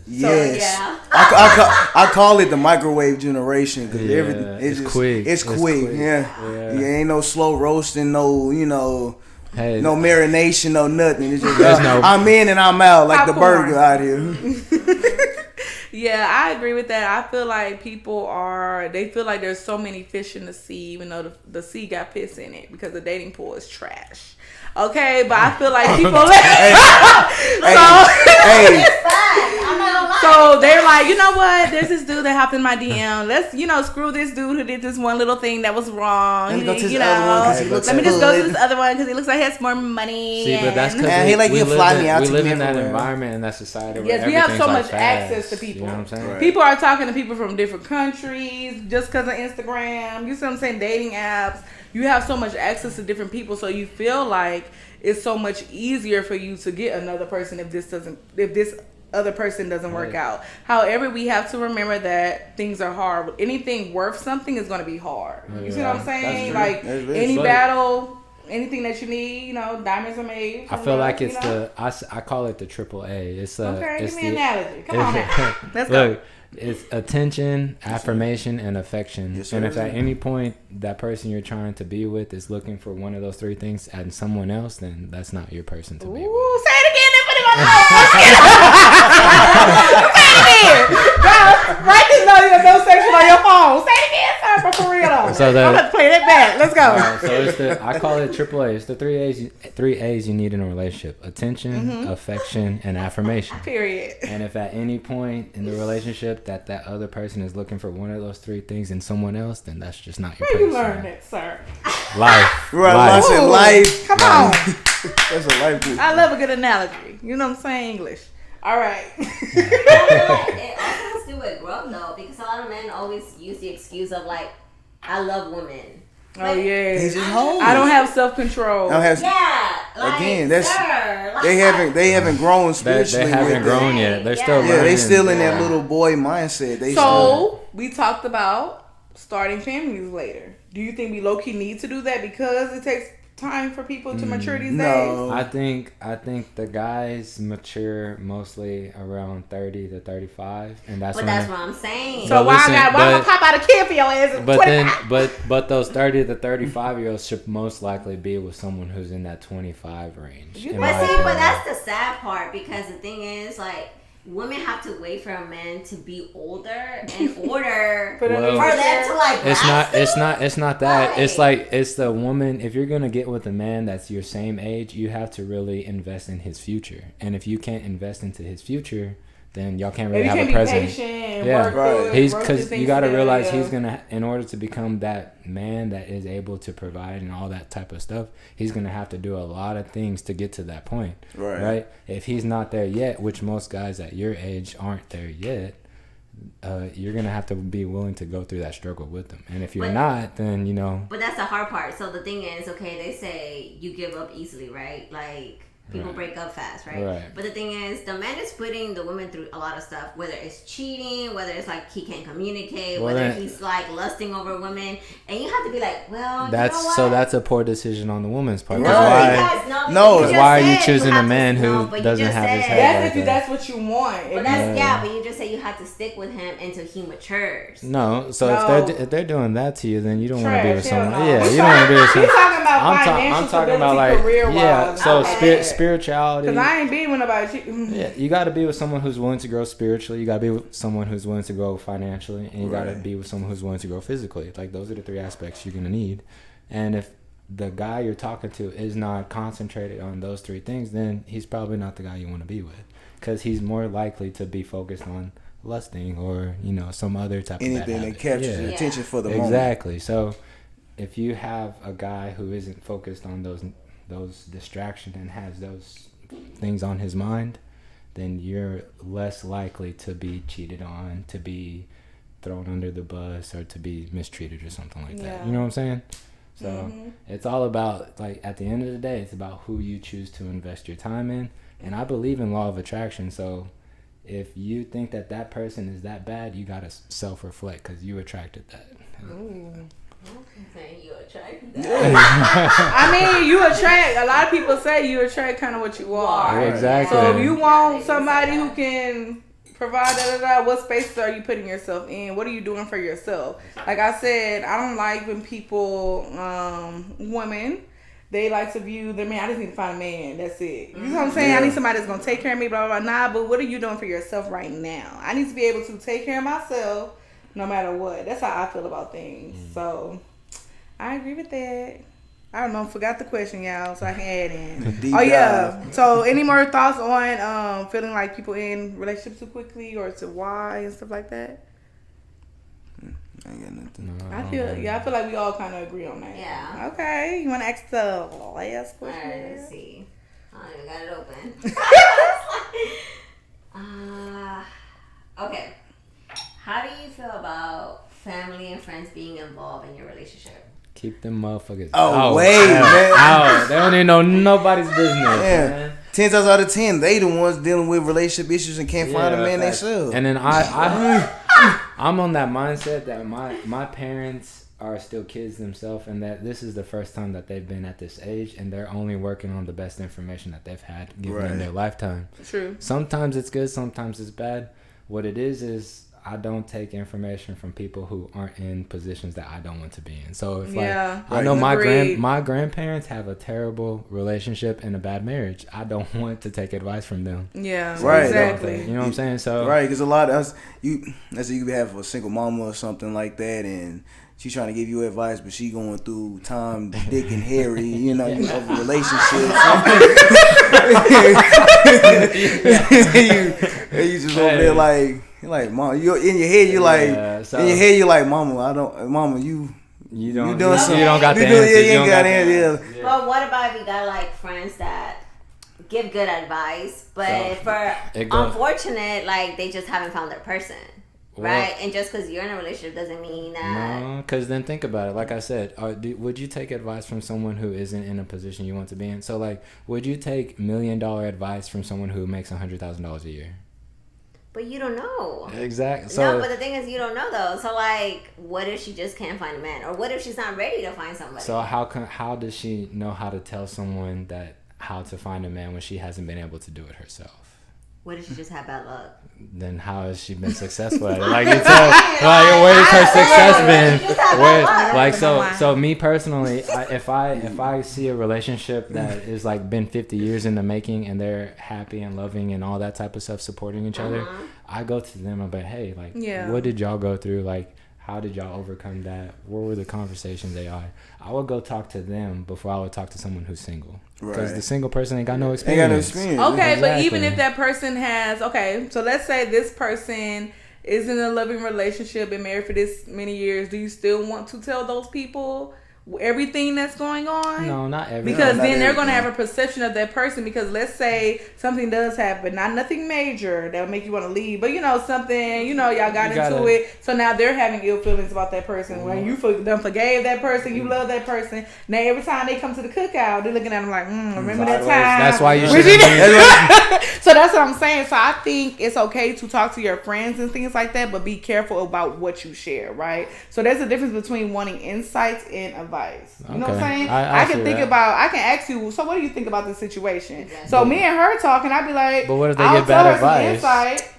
Yes. I call it the microwave generation, because everything it's quick. It's quick. Yeah. Ain't no slow roasting, no no marination, no nothing. It's just I'm in and I'm out like the burger out here. Yeah, I agree with that. I feel like they feel like there's so many fish in the sea, even though the sea got piss in it, because the dating pool is trash. Okay, but I feel like people so they're like, you know what? There's this dude that hopped in my DM. Let's screw this dude who did this one little thing that was wrong. Let me just go to this other one because he looks like he has more money. See, but that's because we live in that environment and that society. Yes, we have so much access to people. You know what I'm saying? Right. People are talking to people from different countries just because of Instagram. You see what I'm saying? Dating apps. You have so much access to different people, so you feel like it's so much easier for you to get another person if this other person doesn't work out. However, we have to remember that things are hard. Anything worth something is going to be hard. You see what I'm saying? Like any battle, anything that you need, diamonds are made. I feel like it's I call it the AAA. It's give me an analogy. Come on now. Let's go. It's attention, affirmation, and affection. Yes, and if at any point that person you're trying to be with is looking for one of those three things and someone else, then that's not your person to be with. Say it again and put it on the Say it again. Write this no section on your phone. Say it again, sir. but for real though. So I'm gonna play that back. Let's go. So it's I call it triple A. It's the three A's you need in a relationship: attention, affection, and affirmation. Period. And if at any point in the relationship that other person is looking for one of those three things in someone else, then that's just not your Where person. you learn that, sir? Life. Right, Life. I said life. Come on. That's a life group. I love a good analogy. You know what I'm saying? English. All right. I feel like it also has to do with growth though, because a lot of men always use the excuse of like, I love women. Oh yeah. They just hoes. I don't have self-control. Yeah. Like, Again, that's sir, like, they haven't grown They spiritually. haven't with grown it. yet. They're Yeah. still Yeah, learning. they still in that little boy mindset. They So we talked about starting families later. Do you think we low key need to do that because it takes time for people to mature these days? no. I think the guys mature mostly around 30 to 35, and that's But when that's what I'm saying. So why listen, I'm gonna pop out a kid for your ass at But 25? then, but those 30 to 35-year-olds should most likely be with someone who's in that 25 range. in my But see, opinion. but that's the sad part, because the thing is, like, women have to wait for a man to be older in order For them Well, to for mature. them to like. It's not that. Right. It's like it's the woman. If you're gonna get with a man that's your same age, you have to really invest in his future. And if you can't invest into his future, then y'all can't really You have can't a be present. patient and Yeah. work Right. through it, He's work through because things you got to together, realize yeah. he's gonna, in order to become that man that is able to provide and all that type of stuff, he's gonna have to do a lot of things to get to that point. Right. If he's not there yet, which most guys at your age aren't there yet, you're gonna have to be willing to go through that struggle with them. And if you're But- not, then you know. But that's the hard part. So the thing is, okay, they say you give up easily, right? Like, people Right. break up fast, right? Right. But the thing is, the man is putting the woman through a lot of stuff, whether it's cheating, whether it's like he can't communicate, Well, whether then- he's like lusting over women, and you have to be like, well, That's you know what? so that's a poor decision on the woman's part. No, Because Right. why? because, No, you that's just why are you said choosing have a man to, who no, but you doesn't just have his said- head That's like if you, that? that's what you want. But If that's you- yeah, but you just say you have to stick with him until he matures. No, so No. if they're doing that to you, then you don't want to be with Trash, hell someone. no. Yeah, you don't want to be with He's someone. talking about I'm financial talking about stability, like career-wise. yeah. So Okay. spirituality. Because I ain't being with nobody. Yeah, you got to be with someone who's willing to grow spiritually. You got to be with someone who's willing to grow financially, and you got to Right. be with someone who's willing to grow physically. Like those are the three aspects you're gonna need. And if the guy you're talking to is not concentrated on those three things, then he's probably not the guy you want to be with, because he's more likely to be focused on lusting or some other type of bad anything that habit. captures Yeah. your attention for the moment. Exactly. So if you have a guy who isn't focused on those distractions and has those things on his mind, then you're less likely to be cheated on, to be thrown under the bus, or to be mistreated or something like that. Yeah. You know what I'm saying? So it's all about, like, at the end of the day, it's about who you choose to invest your time in. And I believe in law of attraction. So if you think that person is that bad, you got to self-reflect, because you attracted that. You attract I mean, you attract. A lot of people say you attract kind of what you are. Exactly. So if you want somebody who can provide what spaces are you putting yourself in? What are you doing for yourself? Like I said, I don't like when people, women, they like to view the man. I just need to find a man. That's it. You know what I'm saying? I need somebody that's gonna take care of me. Blah blah blah. Nah, but what are you doing for yourself right now? I need to be able to take care of myself, no matter what. That's how I feel about things. So I agree with that. I don't know. Forgot the question, y'all, so I can add in. Deep Yeah. dive. So, any more thoughts on feeling like people in relationships too quickly, or to why and stuff like that? I ain't got nothing. No, I feel like we all kind of agree on that. Yeah. Okay. You want to ask the last Alright, question? let's see. I don't even got it open. Okay. How do you feel about family and friends being involved in your relationship? Keep them motherfuckers Wait, man. out. They don't even know nobody's business, Yeah. man. 10 times out of 10, they the ones dealing with relationship issues and can't find a man facts. themselves. And then I'm on that mindset that my parents are still kids themselves, and that this is the first time that they've been at this age, and they're only working on the best information that they've had given in Right. their lifetime. True. Sometimes it's good, sometimes it's bad. What it is I don't take information from people who aren't in positions that I don't want to be in. So if Yeah. I know Agreed. my grandparents have a terrible relationship and a bad marriage, I don't want to take advice from them. Yeah. Right. Exactly. You know what I'm saying? So Right, because a lot of us, let's say you have a single mama or something like that, and she trying to give you advice, but she going through Tom, Dick, and Harry, you know, of relationships. you just over there like, mom, you in your head, you're like, mama, you don't got the answer. But what about if you got like friends that give good advice, but unfortunate, like they just haven't found their person. Right, and just because you're in a relationship doesn't mean that. No, because then think about it. Like I said, would you take advice from someone who isn't in a position you want to be in? So, like, would you take $1 million advice from someone who makes $100,000 a year? But you don't know. Exactly. So, no, but the thing is, you don't know though. So, like, what if she just can't find a man, or what if she's not ready to find somebody? So how does she know how to tell someone that how to find a man when she hasn't been able to do it herself? What if she just had bad luck? Then how has she been successful at it? Like you tell, like where's her success been? So me personally, if I see a relationship that is like been 50 years in the making and they're happy and loving and all that type of stuff, supporting each other, I go to them and be, hey, like, what did y'all go through? Like, how did y'all overcome that? What were the conversations they are? I would go talk to them before I would talk to someone who's single. Because the single person ain't got no experience. Okay, exactly. But even if that person has, so let's say this person is in a loving relationship, been married for this many years, do you still want to tell those people everything that's going on? No, not everything. Because then they're going to have a perception of that person. Because let's say something does happen, nothing major that would make you want to leave, but something, y'all got into it. So now they're having ill feelings about that person. When you done forgave that person, you love that person. Now every time they come to the cookout, they're looking at them like, remember that time? That's why you should. So that's what I'm saying. So I think it's okay to talk to your friends and things like that, but be careful about what you share, right? So there's a difference between wanting insights and advice. You know what I'm saying? I can think about. I can ask you. So what do you think about this situation? Exactly. So me and her talking, I'd be like, but what if they get bad advice? Insight.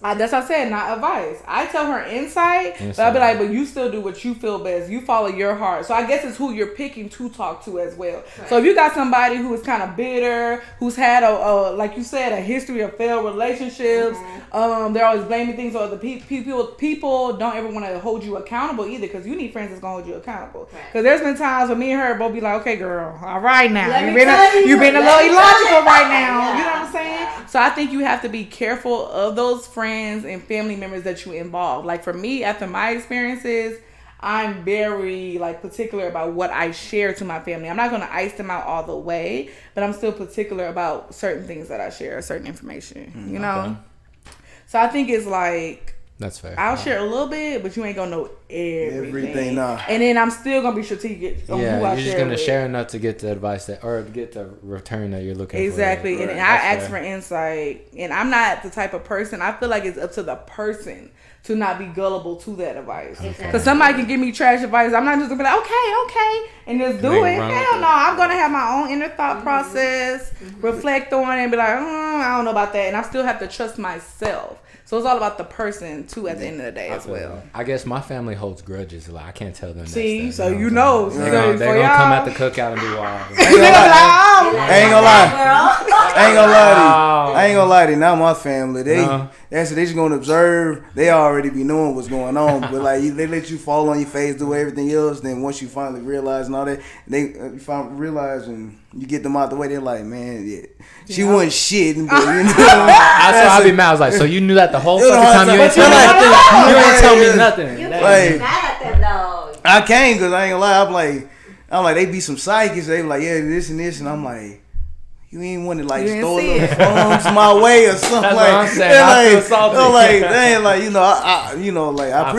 That's what I said, not advice. I tell her insight, but I'll be like, but you still do what you feel best. You follow your heart. So I guess it's who you're picking to talk to as well. Right. So if you got somebody who is kind of bitter, who's had a like you said, a history of failed relationships, they're always blaming things on other people. People don't ever want to hold you accountable either, because you need friends that's gonna hold you accountable. Because there's been times when me and her both be like, okay, girl, all right now, you've been a little illogical right now. You know what I'm saying? Yeah. So I think you have to be careful of those friends and family members that you involve. Like for me, after my experiences, I'm very particular about what I share to my family. I'm not going to ice them out all the way, but I'm still particular about certain things that I share, certain information, you know? So I think it's that's fair. I'll share a little bit, but you ain't gonna know everything. Nah. And then I'm still gonna be strategic on who I share. You're just gonna share enough to get the advice or get the return that you're looking for. Exactly. And I ask for insight. And I'm not the type of person. I feel like it's up to the person to not be gullible to that advice. Because somebody can give me trash advice. I'm not just gonna be like, okay, and just do it. Hell no. I'm gonna have my own inner thought process, reflect on it, and be like, I don't know about that. And I still have to trust myself. So it's all about the person too at the end of the day as well. I guess my family holds grudges. I can't tell them. See, so you know. They're gonna come at the cookout and be wild. I ain't gonna lie to you. Not my family. They just gonna observe. They already be knowing what's going on. But they let you fall on your face, do everything else. Then once you finally realize and all that, they finally realize and you get them out the way. They're like, man, she wasn't shit. But, That's why I be mad. I was like, so you knew that the whole fucking time you ain't tell me nothing. You ain't tell me nothing. You can't be mad at them though. I can't, because I ain't gonna lie. I'm like, they be some psychics. They be like, yeah, this and this, and I'm like, you ain't want to throw a little thumbs my way or something. That's what I'm saying. I feel salty. I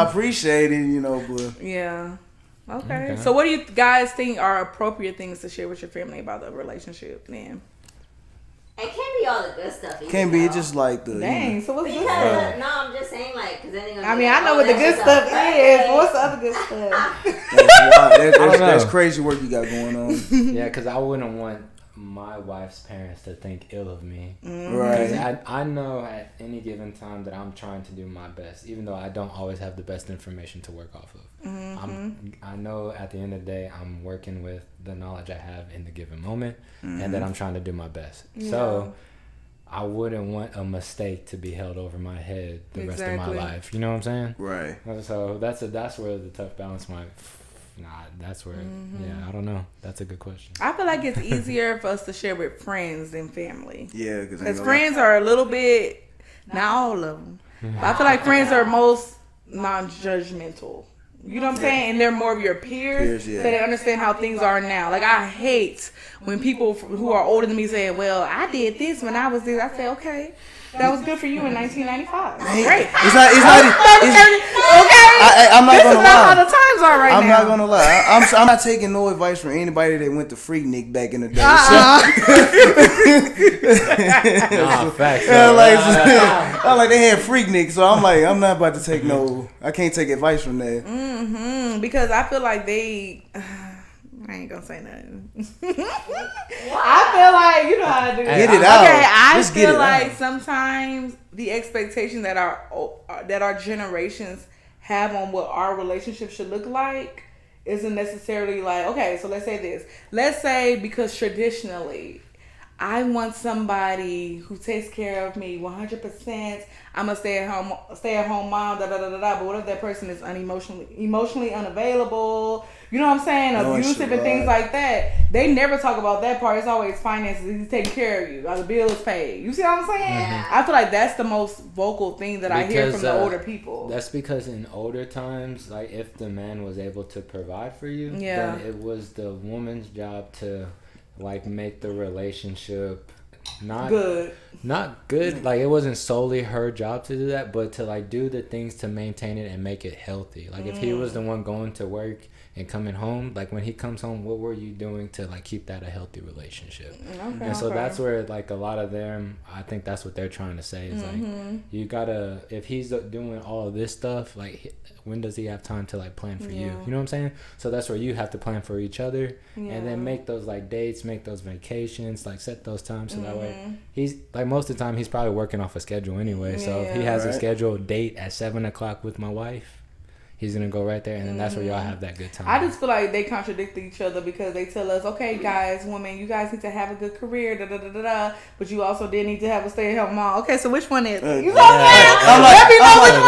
appreciate it, but yeah. Okay. So what do you guys think are appropriate things to share with your family about the relationship then? It can't be all the good stuff. Can't be. It's just like the. Dang. So what's good stuff? No, I'm just saying because then I know what the good stuff is. What's the other good stuff? That's crazy work you got going on. Yeah, because I wouldn't want my wife's parents to think ill of me. Right. I know at any given time that I'm trying to do my best, even though I don't always have the best information to work off of. I know at the end of the day I'm working with the knowledge I have in the given moment, and that I'm trying to do my best. So I wouldn't want a mistake to be held over my head the rest of my life. You know what I'm saying? Right. So that's where the tough balance might. That's where. Yeah, I don't know. That's a good question. I feel like it's easier for us to share with friends than family. Yeah, because friends are a little bit, not all of them. But I feel like friends are most non-judgmental. You know what I'm saying? And they're more of your peers, so they understand how things are now. Like, I hate when people who are older than me say, well, I did this when I was this. I say, okay, that was good for you in 1995. Great. It's not okay. I'm not this gonna is lie. not how the times are right now. I'm not gonna lie. I'm not taking no advice from anybody that went to Freaknik back in the day. Facts. I like they had Freaknik, so I'm like, I'm not about to take no. I can't take advice from that. Because I feel like they. I ain't gonna say nothing. I feel like you know how to do it. Get it out. Okay, I Just feel get it like out. sometimes the expectation that our generations have on what our relationship should look like isn't necessarily like, okay, so let's say this. Let's say because traditionally I want somebody who takes care of me 100%. I'm a stay at home mom, da da da da da. But what if that person is emotionally unavailable? You know what I'm saying? Abusive and things like that. They never talk about that part. It's always finances. He's taking care of you. The bill is paid. You see what I'm saying? Yeah. I feel like that's the most vocal thing that I hear from the older people. That's because in older times, like if the man was able to provide for you, then it was the woman's job to like make the relationship not good. Like it wasn't solely her job to do that, but to like do the things to maintain it and make it healthy. Like if he was the one going to work and coming home, like when he comes home, what were you doing to like keep that a healthy relationship? And so that's where like a lot of them, I think that's what they're trying to say is like you gotta, if he's doing all of this stuff, like when does he have time to like plan for you? You know what I'm saying? So that's where you have to plan for each other and then make those like dates, make those vacations, like set those times so that way he's like most of the time he's probably working off a schedule anyway. So if he has a scheduled date at 7:00 with my wife, he's gonna go right there, and then that's where y'all have that good time. I just feel like they contradict each other because they tell us, okay, guys, women, you guys need to have a good career, da da da da da, but you also did need to have a stay-at-home mom. Okay, so which one is it? You know what I'm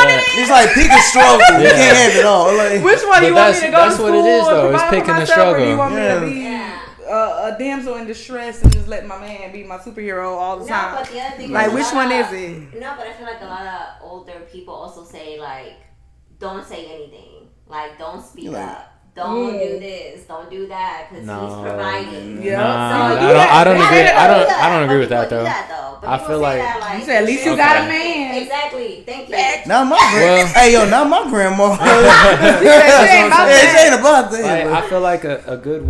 saying? It's like pick a struggle. You can't have it all. Like, which one do you want me to go to school? That's what it is, though. It's picking the struggle. Or do you want me to be a damsel in distress and just let my man be my superhero all the time? But the other thing like, is which one is it? No, but I feel like a lot of older people also say like, don't say anything. Like, don't speak up. Don't do this. Don't do that because he's providing. Yeah. I don't agree. I don't agree with that though. But I feel like you said at least you got a man. Exactly. Thank you. Not my grandma. Not my grandma. It ain't about that. Like, I feel like a good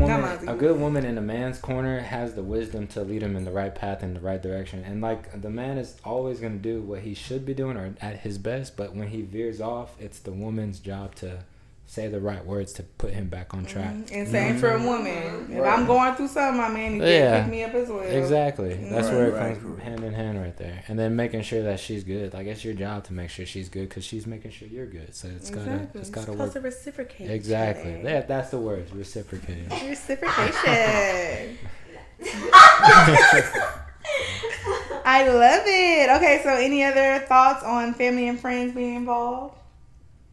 woman in a man's corner has the wisdom to lead him in the right path in the right direction. And like the man is always gonna do what he should be doing or at his best, but when he veers off, it's the woman's job to say the right words to put him back on track. And same for a woman. If I'm going through something, my man needs to pick me up as well. Exactly. That's where it comes hand in hand right there. And then making sure that she's good. Like it's your job to make sure she's good because she's making sure you're good. So it's gotta work. To reciprocate. Exactly. That's the word. Reciprocating. Reciprocation. I love it. Okay, so any other thoughts on family and friends being involved?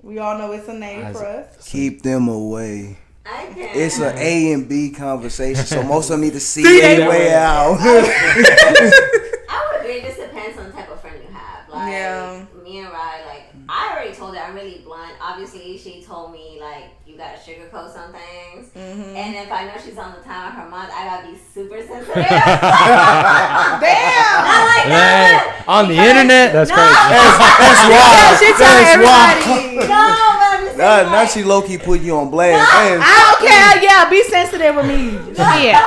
We all know it's a name for us. Keep them away. I can. It's an A and B conversation, so most of them need to see their way out. I would agree. It just depends on the type of friend you have. Like me and Rye, like I already told her I'm really blunt. Obviously, she told me like you gotta sugarcoat some things, and if I know she's on the time of her month, I gotta be super sensitive. Damn! I'm like that on the internet. That's crazy. That's wild. She telling everybody. Now she low key put you on blast. I don't care. Yeah, be sensitive with me. Yeah,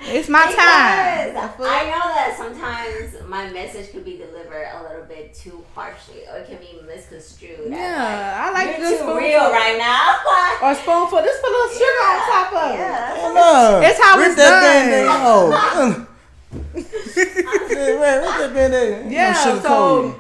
it's my time. I know that sometimes my message could be delivered a little bit too harshly, or it can be misconstrued. Yeah, I like you're this too real right now. Or a spoonful. Just put a little sugar on top of it. Yeah, it's how it's done. Yeah, so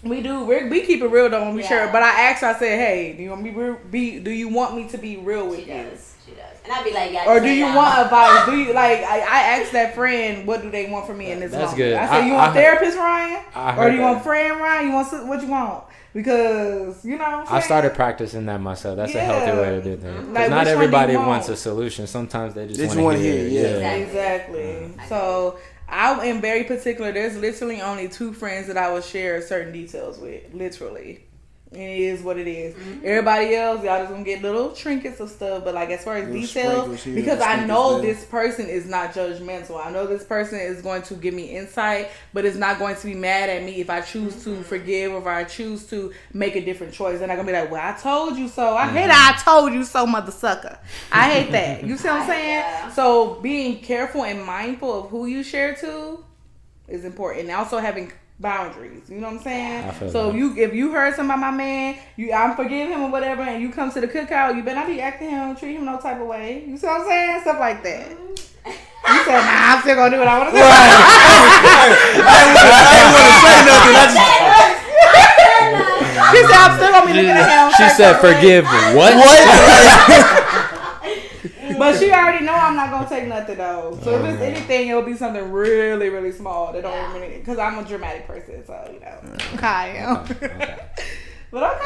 We do. We keep it real though when we share. But I asked her, I said, hey, do you want me do you want me to be real with you? She does. And I'd be like, yeah. Or do you want advice? Do you like? I asked that friend, what do they want from me in this moment? Good. I said, you want therapist Ryan, or do you want friend Ryan? You want what you want? Because you know. I started practicing that myself. That's a healthy way to do things. Like, not everybody wants a solution. Sometimes they just want to hear. Yeah, exactly. So I am very particular. There's literally only 2 friends that I will share certain details with. Literally. It is what it is. Everybody else, y'all just gonna get little trinkets of stuff, but like as far as details, because I know this person is not judgmental. I know this person is going to give me insight, but it's not going to be mad at me if I choose to forgive or if I choose to make a different choice. They're not gonna be like, well, I told you so. I hate I told you so, mother sucker. I hate that. You see what I'm saying? Yeah. So being careful and mindful of who you share to is important. And also having boundaries, you know what I'm saying? So if you heard something about my man, I'm forgive him or whatever, and you come to the cookout, you better not be acting him, treat him no type of way. You see what I'm saying? Stuff like that. You said, nah, I'm still gonna do what I want to do. I didn't want to say nothing. She said, I'm still gonna be looking at him. She said, forgive what? But she already know I'm not gonna take nothing though. So if it's anything, it'll be something really, really small that don't really, because I'm a dramatic person, so you know. I am. Okay. But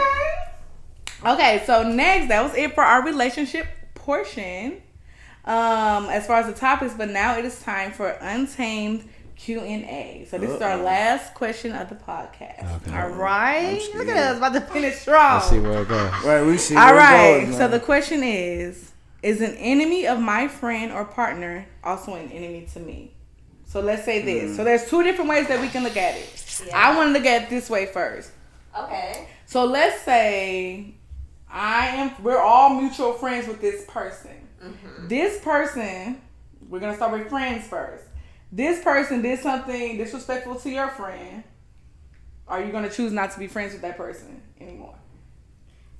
okay. So next, that was it for our relationship portion. As far as the topics, but now it is time for Untamed Q&A. So this is our last question of the podcast. Okay. All right. Look at us about to finish strong. Let's see where it goes. Right, we see. All right. So the question is an enemy of my friend or partner also an enemy to me? So let's say this. So there's 2 different ways that we can look at it. Yeah. I want to look at it this way first. Okay. So let's say we're all mutual friends with this person. Mm-hmm. This person, we're going to start with friends first. This person did something disrespectful to your friend. Are you going to choose not to be friends with that person anymore?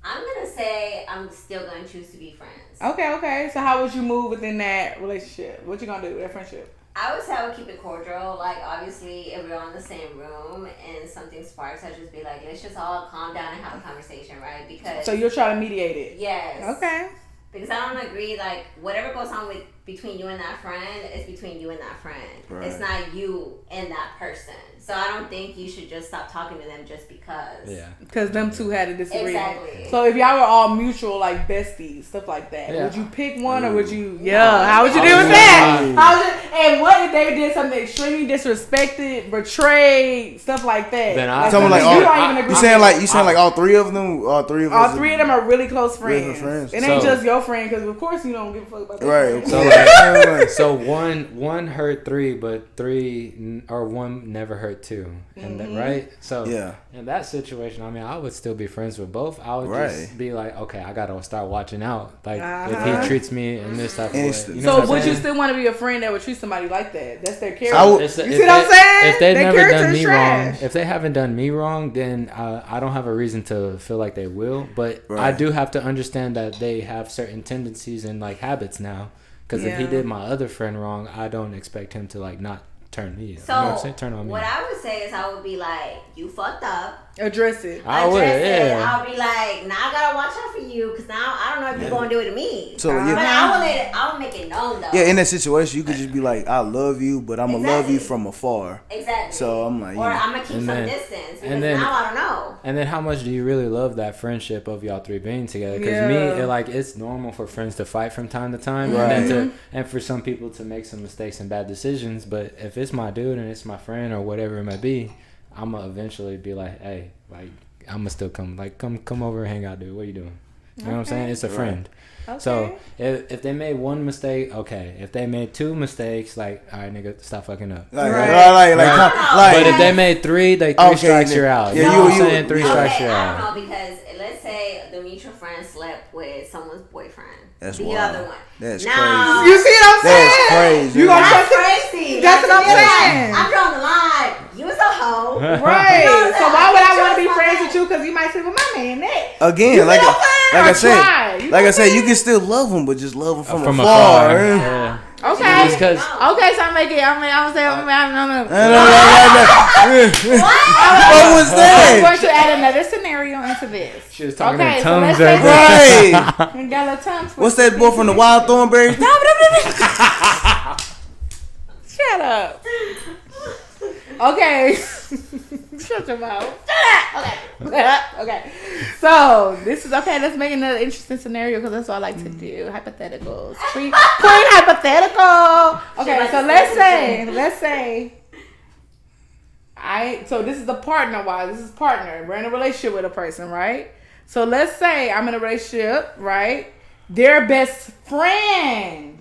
I'm going to say I'm still going to choose to be friends. Okay. So how would you move within that relationship? What you going to do with that friendship? I would say I would keep it cordial. Like, obviously, if we're all in the same room and something sparks, I'd just be like, let's just all calm down and have a conversation, right? Because. So you'll try to mediate it? Yes. Okay. Because I don't agree, like, whatever goes on between you and that friend is between you and that friend. Right. It's not you and that person. So I don't think you should just stop talking to them just because. Yeah. Because them two had a disagreement. Exactly. So if y'all were all mutual, like besties, stuff like that, would you pick one or would you, how would you deal with that? And what if they did something extremely disrespected, betrayed, stuff like that? Then I someone like you don't even agree. You saying like all 3 of them? All 3 of us? All 3 of them are really close friends. It ain't just your friend, because of course you don't give a fuck about that. Right. So one hurt 3, but 3 or 1 never hurt 2, and right. So in that situation, I mean, I would still be friends with both. I would just be like, okay, I gotta start watching out. Like if he treats me in this type of way. You know so would you still want to be a friend that would treat somebody like that? That's their character. You see what I'm saying? If they've never done me wrong, if they haven't done me wrong, then I don't have a reason to feel like they will. But I do have to understand that they have certain tendencies and like habits now. Because if he did my other friend wrong, I don't expect him to like not turn me. So you know what I'm saying? Turn on me. What I would say is I would be like, you fucked up. Address it. I would. Yeah. I'll be like, now I gotta watch out for you because now I don't know if you're gonna do it to me. So but I will make it known though. Yeah, in that situation, you could just be like, I love you, but I'm gonna love you from afar. Exactly. So I'm like, or I'm gonna keep some distance because now I don't know. And then how much do you really love that friendship of y'all 3 being together? Because it's normal for friends to fight from time to time, and for some people to make some mistakes and bad decisions. But if it's my dude and it's my friend or whatever it might be, I'm gonna eventually be like, hey, like I'm gonna still come over and hang out, dude. What are you doing? You know what I'm saying? It's a friend. Okay. So if they made 1 mistake, okay. If they made 2 mistakes, like, all right, nigga, stop fucking up. But if they made 3, like 3 strikes, you're out. You know what I'm saying? 3 strikes, you're out. I don't know, because let's say the mutual friend slept with someone's boyfriend. That's the wild. Other one. That's now, crazy. You see what I'm saying? That's crazy. You gonna that's crazy. That's what I'm saying. I'm drawing the line. You was a hoe. Right. So why would I want to be friends with you? Because you might sleep with my man next. Again, like I said, you can still love them, but just love them from afar. Yeah. Okay. Because so I'm making. I'm saying. What was that? I'm going to add another scenario into this. she was talking in so tongues. let's say Right. we got a little tongue twister. What's that boy from the Wild Thornberrys? Shut up. Okay. Shut your mouth. Okay. So this is okay. Let's make another interesting scenario because that's what I like to do. Hypotheticals. Queen hypothetical. Okay. So let's say. So this is the partner wise. This is partner. We're in a relationship with a person, right? So let's say I'm in a relationship, right? Their best friend.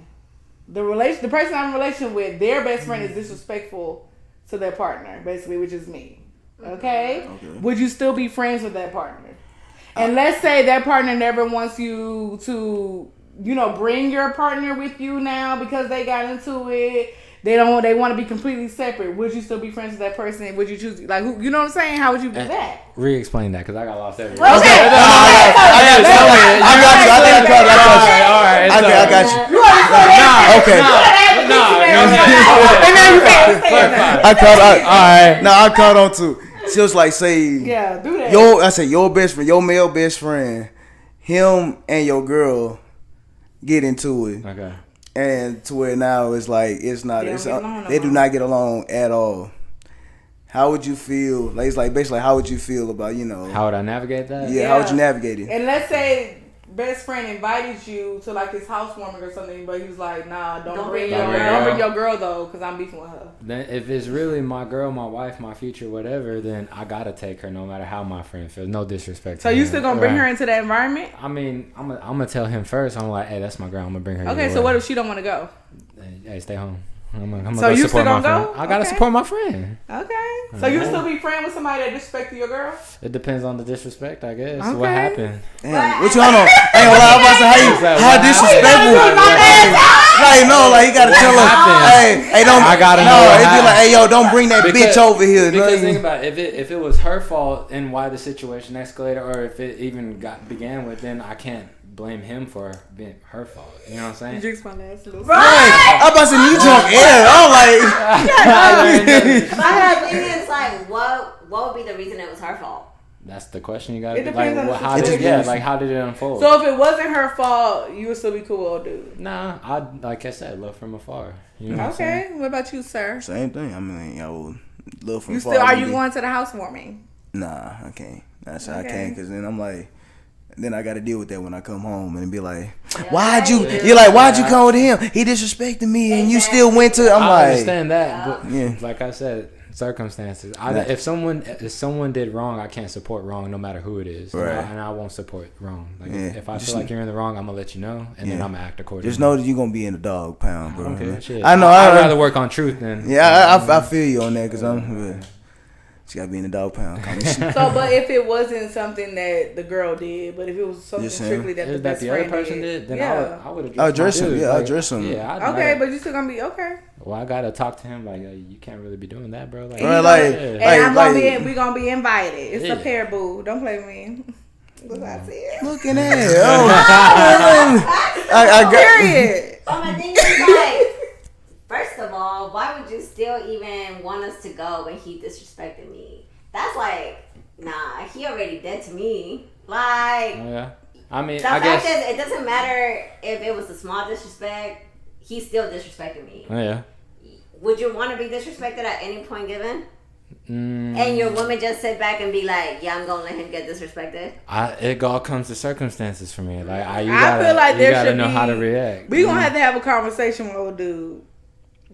The person I'm in a relationship with, their best friend is disrespectful to their partner, basically, which is me. Okay? Would you still be friends with that partner? And let's say that partner never wants you to, bring your partner with you now because they got into it. They want to be completely separate. Would you still be friends with that person? Would you choose, like, who, you know what I'm saying? How would you do that? Re-explain that because I got lost everywhere. Okay. I got you. I got you. I caught on too. She was like, say, do that. Your best friend, your male best friend, him and your girl get into it. Okay. And to where now it's like they do not get along at all. How would you feel? Like it's like basically how would you feel about How would I navigate that? Yeah, how would you navigate it? And let's say best friend invited you to like his housewarming or something, but he was like, nah, don't bring your girl though, because I'm beefing with her. Then if it's really my girl, my wife, my future, whatever, then I gotta take her no matter how my friend feels. No disrespect. So you still gonna bring her into that environment? I mean, I'm gonna tell him first. I'm like, hey, that's my girl. I'm gonna bring her. Okay, so what if she don't want to go? Hey, stay home. I'm gonna so go you support still my gonna friend. go? I gotta support my friend. Okay. So you still be friends with somebody that disrespected your girl? It depends on the disrespect, I guess. Okay. What happened? Damn, what you on? I ain't gonna lie, I'm about to say how disrespectful. Like you gotta tell her, hey, don't. I gotta know. know. It'd be like, hey, yo, don't bring that bitch over here. Because think about it, if it was her fault and why the situation escalated, or if it even began with, then I can't blame him for being her fault. You know what I'm saying? Drinks my last little. Right. I'm about to say you drunk air. I'm like. My thing is like, what would be the reason it was her fault? That's the question you got. It depends on the how did it unfold? So if it wasn't her fault, you would still be cool, old dude. Nah, like I said, love from afar. You know okay. What about you, sir? Same thing. I mean, I would love from afar. Are you going to the housewarming? Nah, I can't. That's how I can't, because then I'm like. Then I got to deal with that when I come home and be like, why'd you come with him? He disrespected me and you still went to. I understand that, but like I said, circumstances. If someone did wrong, I can't support wrong no matter who it is, right. and I won't support wrong. Like if I feel like you're in the wrong, I'm gonna let you know, and then I'm gonna act accordingly. Just know that you're gonna be in the dog pound, bro. Okay, shit. I know. I'd rather work on truth than. Yeah, I feel you on that because I'm good. She gotta be in the dog pound. But if it wasn't something that the girl did, but if it was something strictly that the best friend other person did, then I would address him. Yeah, address him. Yeah. Okay, but you still gonna be okay. Well, I gotta talk to him. Like, you can't really be doing that, bro. Like, we gonna be invited. It's a pair, boo. Don't play with me. What's I said? Looking at it. Period. But my thing is like. First of all, why would you still even want us to go when he disrespected me? That's like, nah, he already dead to me. Like, I mean, the fact is, it doesn't matter if it was a small disrespect, he still disrespected me. Would you want to be disrespected at any point given? And your woman just sit back and be like, yeah, I'm gonna let him get disrespected. It all comes to circumstances for me. Like, I feel like there should know be, how to react. We gonna have to have a conversation with old dude.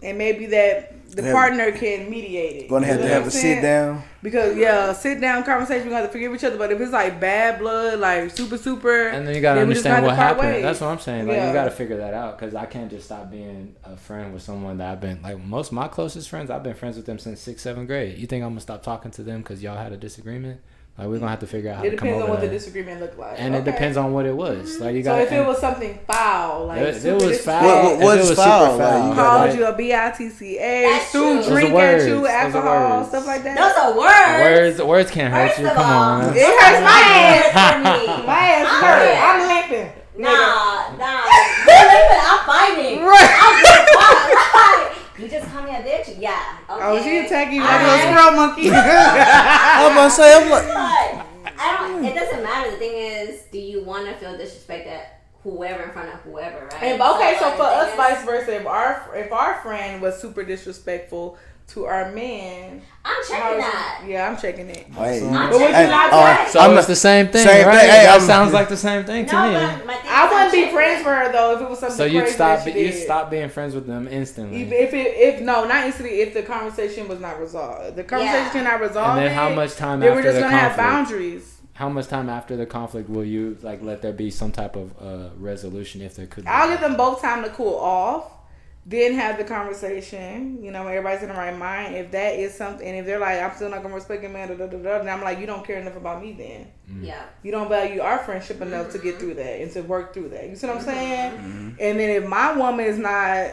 And maybe that the partner can mediate it. Gonna have to have a sit down. Because sit down conversation. We gonna have to forgive each other. But if it's like bad blood, like super, and then you gotta understand what happened. Ways. That's what I'm saying. Like you gotta figure that out. Because I can't just stop being a friend with someone that I've been like most of my closest friends. I've been friends with them since 6th, 7th grade. You think I'm gonna stop talking to them because y'all had a disagreement? Like we're gonna have to figure out how It to come depends over on what the that. disagreement looked like. And it depends on what it was. Like you So got. if it was something foul, like it super was foul. disrespectful, What if is it was foul? super foul. Like, you called like, you a bitch, That's threw true. drink Those are at you, words. Those are alcohol, words. stuff like that. Those are words. Words can't hurt First you. of Come all, on. It hurts my ass. for me. My ass I'm hurt. here. I'm limping. Nah. I'm fighting. Right. Why? You just call me a bitch? Yeah. Okay. Oh, she attacking you like a Alright. little squirrel monkey. I'm about to say, I'm like, But I don't. It doesn't matter. The thing is, do you want to feel disrespected? Whoever in front of whoever, right? And, okay, so like, for the us, thing vice is, versa, if our friend was super disrespectful to our man, I'm checking that. Yeah, I'm checking it. hey, But would you not check? So it's the same thing, Same right? thing. Hey, that I'm- sounds like the same thing to No, me. but my thing is, I I'm wouldn't be checking friends it. with her though if it was something So you'd crazy stop. that she You'd did. stop being friends with them instantly. If no, not instantly. If the conversation was not resolved, the conversation cannot resolve. And then how it, much time then after we're just the gonna have conflict? boundaries. How much time after the conflict will you like let there be some type of resolution if there could be? I'll give them both time to cool off, then have the conversation. You know, when everybody's in the right mind. If that is something, and if they're like, I'm still not gonna respect your man, then I'm like, you don't care enough about me. Then Yeah. you don't value our friendship enough to get through that and to work through that. You see what I'm saying? And then if my woman is not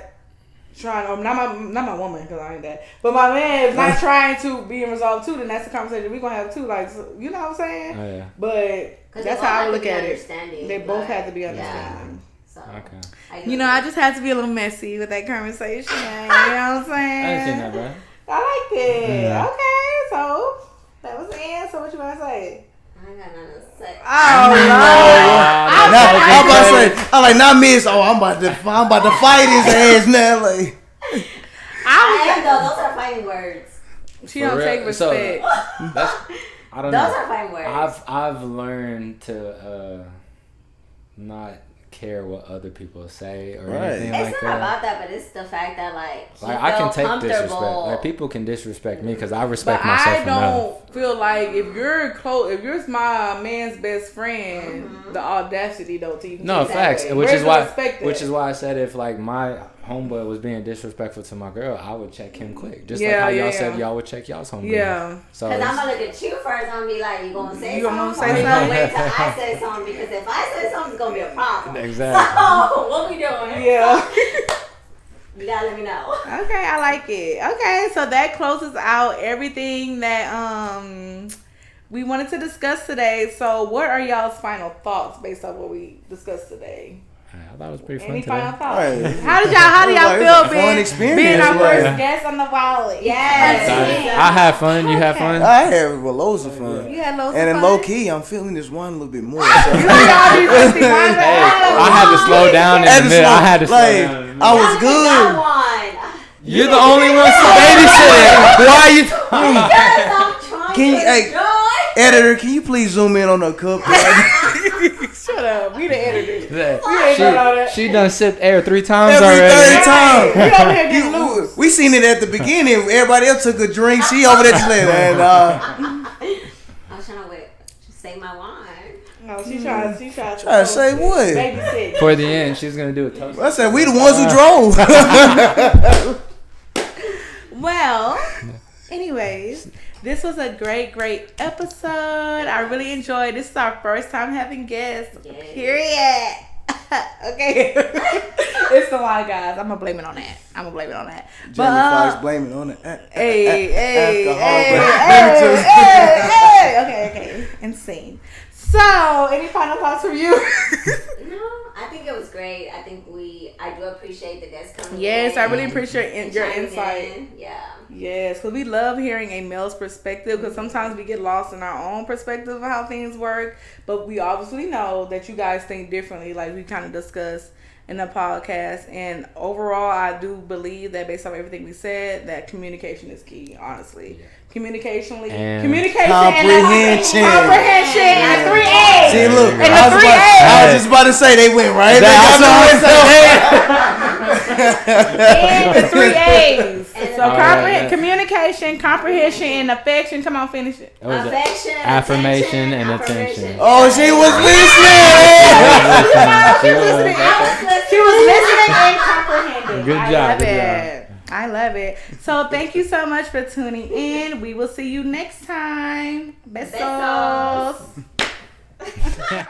trying, or not my woman because I ain't that, but my man is not trying to be resolved too, then that's the conversation we're gonna have too. Like, so, you know what I'm saying? Oh yeah. But 'Cause that's they how I both look have at to be it. understanding, They both but, have to be yeah. understanding. So, Okay. You know, I just had to be a little messy with that conversation. You know what I'm saying? I didn't see that, bro. I like that. Yeah. Okay, so that was the end. So what you want to say? I ain't got nothing to say. Oh, Lord. I'm about to say, I'm like, not miss. Oh, I'm about to fight his ass now. Like, I am though. Those are fighting words. She For don't real? take So, respect. That's, I don't Those know. are fighting words. I've learned to not care what other people say or Right. anything It's like not that. about that, but it's the fact that like he Like I can felt take comfortable. disrespect. Like people can disrespect me because I But respect myself I enough. don't feel like if you're my man's best friend, the audacity though to even No, think that facts. way. Which Where's is the why. respect at? Which is why I said if like my homeboy was being disrespectful to my girl, I would check him quick. Just like Yeah, how yeah, y'all said yeah. y'all would check y'all's homeboy. Yeah. So Cause I'm it's- gonna look at you first. I'm gonna be like, you gonna say You gonna something? say Or you gonna something? wait till I say something? Because if I say something, it's gonna be a problem. Exactly. So what we doing? Yeah. You gotta let me know. Okay, I like it. Okay, so that closes out everything that we wanted to discuss today. So what are y'all's final thoughts based on what we discussed today? I thought it was pretty fun Any today. final thoughts? Right. How do y'all It was feel a fun experience, being our right? first guest on the Wally? Yes. I had fun. You had fun. I had loads of fun. You had loads And of in fun. low key, I'm feeling this one a little bit more. So. Y'all be 50 miles an Hey, hour. I had to slow down in the middle. I had to slow like, down. In the I middle. was good. One. You're the only one babysitting. Why are you? Because I'm trying Can you- to hey, enjoy. Editor, can you please zoom in on the cup? Shut up. We the editors. ain't doing all that. She done sipped air 3 times Every already. third time. We over here getting loose. We seen it at the beginning. Everybody else took a drink. She over there just like, man, I was trying to wait. Just say my line. No, she tried to try to say what? babysit. For the end, she's gonna do a toast. I said, we the ones who drove. Well, anyways, this was a great episode. I really enjoyed. This is our first time having guests. Yes. Period. Okay. It's the lie, guys. I'm gonna blame it on that. Jamie But, Foxx blaming on it. hey, Alcohol. okay. Insane. So, any final thoughts from you? No, I think it was great. I think I do appreciate the guests coming. Yes, in I really and- appreciate and your chiming insight. in. Yeah. Yes, because we love hearing a male's perspective because sometimes we get lost in our own perspective of how things work. But we obviously know that you guys think differently, like we kind of discussed in the podcast. And overall, I do believe that based on everything we said, that communication is key, honestly. Communication And comprehension. comprehension. Comprehension. And 3 A's. See, look, And I the was 3 about- A's. I was just about to say they went right. That's And the 3 A's. So All right. communication, comprehension, and affection. Come on, finish it. That was Affection, affirmation, attention, and affirmation. attention. Oh, she was listening. She was listening and comprehending. Good I job, love good it. I love it. So thank you so much for tuning in. We will see you next time. Besos. Besos.